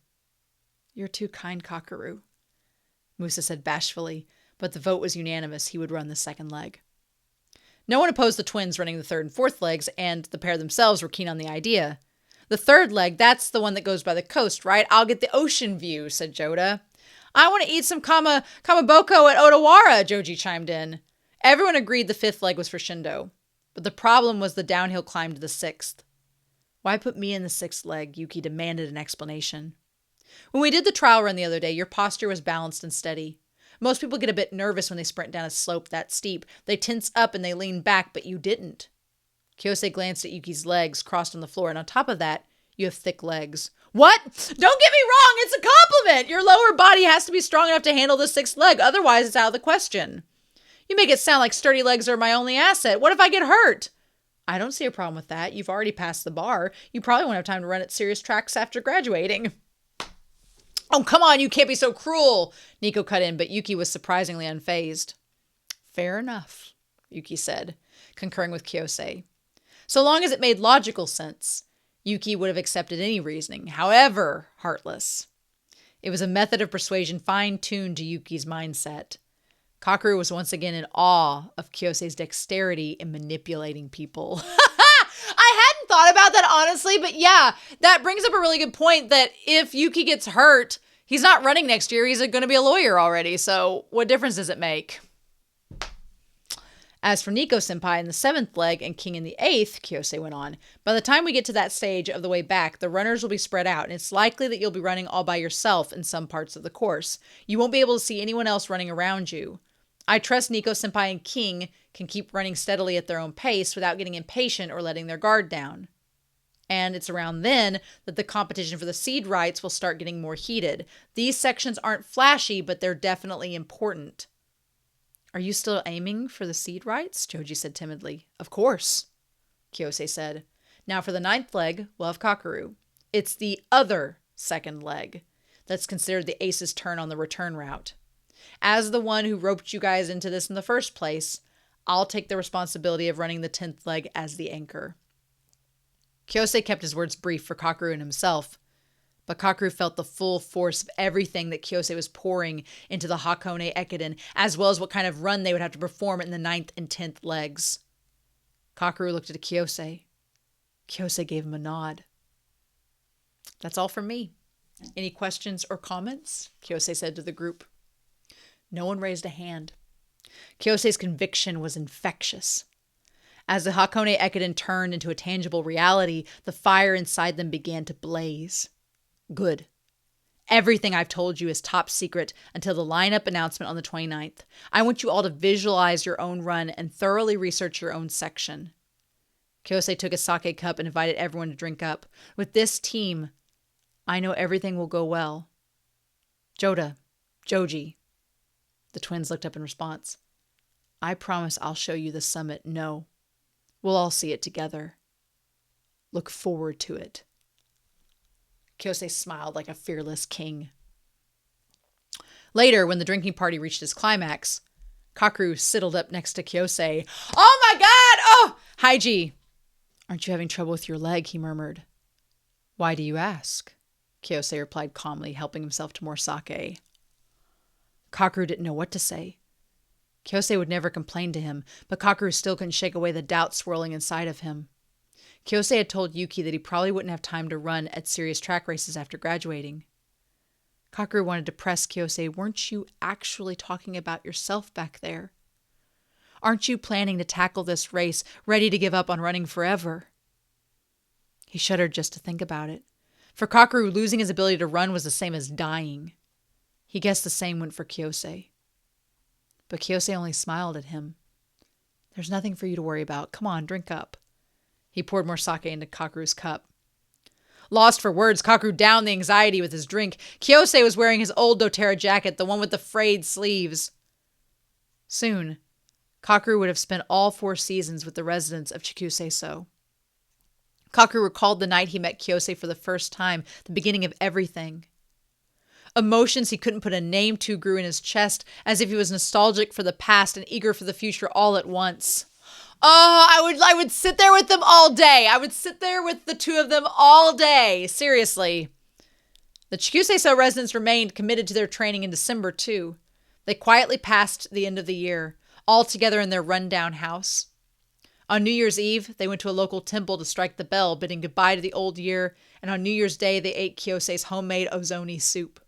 You're too kind, Kakeru, Musa said bashfully, but the vote was unanimous. He would run the second leg. No one opposed the twins running the third and fourth legs, and the pair themselves were keen on the idea. The third leg, that's the one that goes by the coast, right? I'll get the ocean view, said Joda. I want to eat some kamaboko at Odawara, Joji chimed in. Everyone agreed the fifth leg was for Shindo. But the problem was the downhill climb to the sixth. Why put me in the sixth leg? Yuki demanded an explanation. When we did the trial run the other day, your posture was balanced and steady. Most people get a bit nervous when they sprint down a slope that steep. They tense up and they lean back, but you didn't. Kyosei glanced at Yuki's legs crossed on the floor, and on top of that, you have thick legs. What? Don't get me wrong, it's a compliment! Your lower body has to be strong enough to handle the sixth leg, otherwise it's out of the question. You make it sound like sturdy legs are my only asset. What if I get hurt? I don't see a problem with that. You've already passed the bar. You probably won't have time to run at serious tracks after graduating. Oh, come on, you can't be so cruel, Nico cut in, but Yuki was surprisingly unfazed. Fair enough, Yuki said, concurring with Kyosei. So long as it made logical sense, Yuki would have accepted any reasoning, however heartless. It was a method of persuasion fine-tuned to Yuki's mindset. Kakeru was once again in awe of Kyosei's dexterity in manipulating people. I hadn't thought about that, honestly, but yeah, that brings up a really good point that if Yuki gets hurt, he's not running next year. He's going to be a lawyer already, so what difference does it make? As for Nico-senpai in the seventh leg and King in the eighth, Kyosei went on, by the time we get to that stage of the way back, the runners will be spread out, and it's likely that you'll be running all by yourself in some parts of the course. You won't be able to see anyone else running around you. I trust Nico-senpai and King can keep running steadily at their own pace without getting impatient or letting their guard down. And it's around then that the competition for the seed rights will start getting more heated. These sections aren't flashy, but they're definitely important. Are you still aiming for the seed rights? Joji said timidly. Of course, Kyosei said. Now for the ninth leg, we'll have Kakeru. It's the other second leg. That's considered the ace's turn on the return route. As the one who roped you guys into this in the first place, I'll take the responsibility of running the 10th leg as the anchor. Kyosei kept his words brief for Kakeru and himself, but Kakeru felt the full force of everything that Kyosei was pouring into the Hakone Ekiden, as well as what kind of run they would have to perform in the 9th and 10th legs. Kakeru looked at Kyosei. Kyosei gave him a nod. That's all from me. Any questions or comments? Kyosei said to the group. No one raised a hand. Kyosei's conviction was infectious. As the Hakone Ekiden turned into a tangible reality, the fire inside them began to blaze. Good. Everything I've told you is top secret until the lineup announcement on the 29th. I want you all to visualize your own run and thoroughly research your own section. Kyosei took a sake cup and invited everyone to drink up. With this team, I know everything will go well. Joda, Joji. The twins looked up in response. I promise I'll show you the summit. No. We'll all see it together. Look forward to it. Kyosei smiled like a fearless king. Later, when the drinking party reached its climax, Kakeru sidled up next to Kyosei. Oh my god! Oh! Haiji! Aren't you having trouble with your leg? He murmured. Why do you ask? Kyosei replied calmly, helping himself to more sake. Kakeru didn't know what to say. Kyosei would never complain to him, but Kakeru still couldn't shake away the doubt swirling inside of him. Kyosei had told Yuki that he probably wouldn't have time to run at serious track races after graduating. Kakeru wanted to press Kyosei, weren't you actually talking about yourself back there? Aren't you planning to tackle this race, ready to give up on running forever? He shuddered just to think about it. For Kakeru, losing his ability to run was the same as dying. He guessed the same went for Kyosei. But Kyosei only smiled at him. There's nothing for you to worry about. Come on, drink up. He poured more sake into Kakeru's cup. Lost for words, Kakeru downed the anxiety with his drink. Kyosei was wearing his old doTERRA jacket, the one with the frayed sleeves. Soon, Kakeru would have spent all 4 seasons with the residents of Chikusei-so. Kakeru recalled the night he met Kyosei for the first time, the beginning of everything. Emotions he couldn't put a name to grew in his chest, as if he was nostalgic for the past and eager for the future all at once. Oh, I would sit there with them all day. I would sit there with the two of them all day. Seriously. The Chikusei-so residents remained committed to their training in December, too. They quietly passed the end of the year, all together in their rundown house. On New Year's Eve, they went to a local temple to strike the bell, bidding goodbye to the old year, and on New Year's Day, they ate Kyosei's homemade ozoni soup.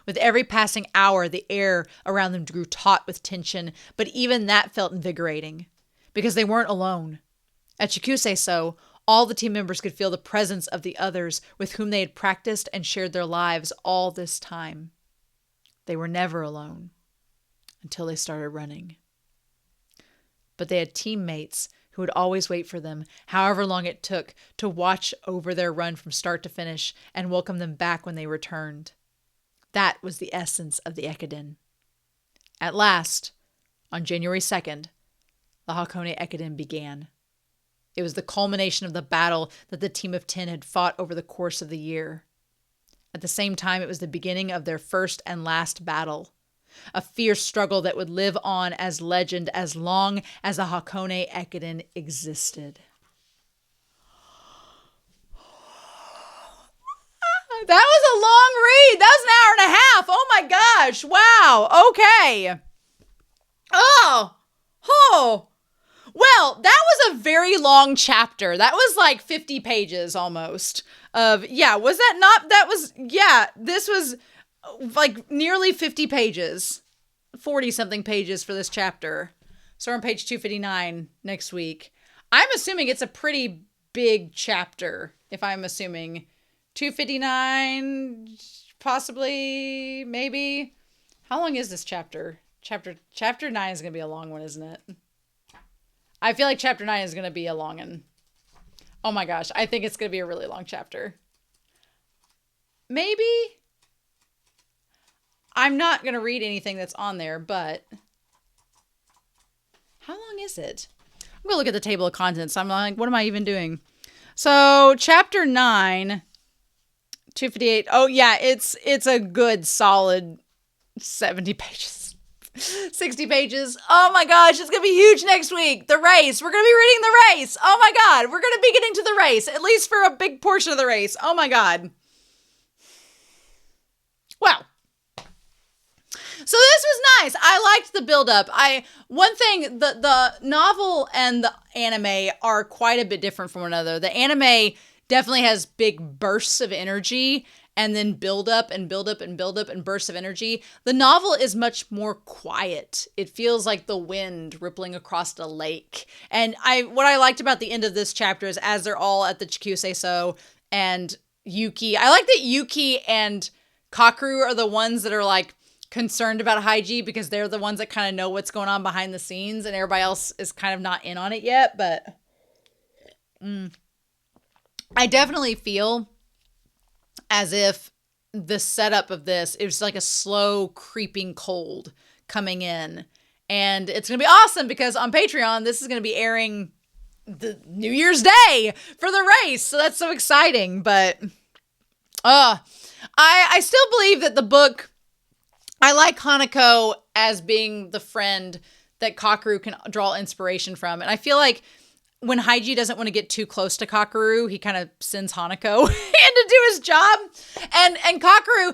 With every passing hour, the air around them grew taut with tension, but even that felt invigorating. Because they weren't alone. At Chikusei-so, all the team members could feel the presence of the others with whom they had practiced and shared their lives all this time. They were never alone. Until they started running. But they had teammates who would always wait for them, however long it took, to watch over their run from start to finish and welcome them back when they returned. That was the essence of the Ekiden. At last, on January 2nd, the Hakone Ekiden began. It was the culmination of the battle that the team of 10 had fought over the course of the year. At the same time, it was the beginning of their first and last battle. A fierce struggle that would live on as legend as long as the Hakone Ekiden existed. That was a long read. That was an hour and a half. Oh my gosh. Wow. Okay. Oh. Well, that was a very long chapter. That was like 50 pages almost. This was like nearly 50 pages. 40 something pages for this chapter. So we're on page 259 next week. I'm assuming it's a pretty big chapter, if I'm assuming. 259, possibly, maybe. How long is this chapter? Chapter 9 is going to be a long one, isn't it? I feel like chapter 9 is going to be a long one. Oh my gosh, I think it's going to be a really long chapter. Maybe. I'm not going to read anything that's on there, but how long is it? I'm going to look at the table of contents. I'm like, what am I even doing? So, chapter 9, 258. Oh yeah, it's a good solid 70 pages. 60 pages. Oh my gosh, it's gonna be huge next week. The race. We're gonna be reading the race. Oh my god, we're gonna be getting to the race, at least for a big portion of the race. Oh my god. Well, so this was nice. I liked the build-up. One thing, the novel and the anime are quite a bit different from one another. The anime definitely has big bursts of energy and then build up and build up and build up and bursts of energy. The novel is much more quiet. It feels like the wind rippling across a lake. And what I liked about the end of this chapter is as they're all at the Chikusei-so and Yuki. I like that Yuki and Kakeru are the ones that are like concerned about Haiji because they're the ones that kind of know what's going on behind the scenes and everybody else is kind of not in on it yet. But I definitely feel as if the setup of this is like a slow creeping cold coming in. And it's going to be awesome because on Patreon, this is going to be airing the New Year's Day for the race. So that's so exciting. But I still believe that the book, I like Hanako as being the friend that Kakeru can draw inspiration from. And I feel like when Haiji doesn't want to get too close to Kakeru, he kind of sends Hanako in to do his job. And Kakeru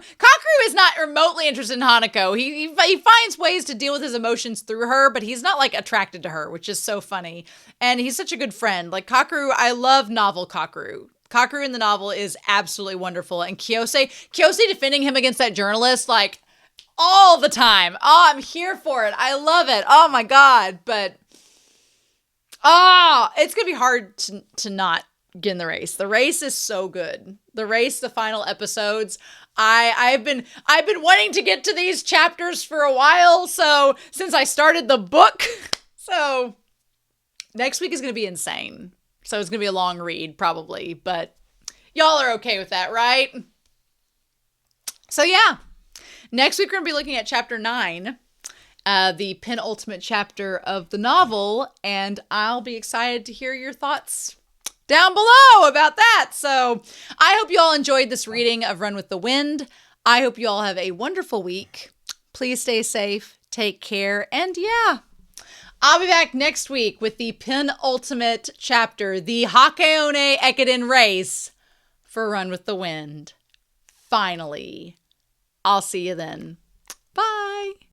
is not remotely interested in Hanako. He finds ways to deal with his emotions through her, but he's not like attracted to her, which is so funny. And he's such a good friend. Like Kakeru, I love novel Kakeru. Kakeru in the novel is absolutely wonderful. And Kiyose defending him against that journalist, like, all the time. Oh, I'm here for it. I love it. Oh my God. But, it's going to be hard to not get in the race. The race is so good. The race, the final episodes. I've been wanting to get to these chapters for a while. So since I started the book, so next week is going to be insane. So it's going to be a long read probably, but y'all are okay with that, right? So yeah. Next week, we're going to be looking at chapter 9, the penultimate chapter of the novel, and I'll be excited to hear your thoughts down below about that. So I hope you all enjoyed this reading of Run with the Wind. I hope you all have a wonderful week. Please stay safe, take care, and yeah, I'll be back next week with the penultimate chapter, the Hakeone Ekiden race for Run with the Wind. Finally. I'll see you then.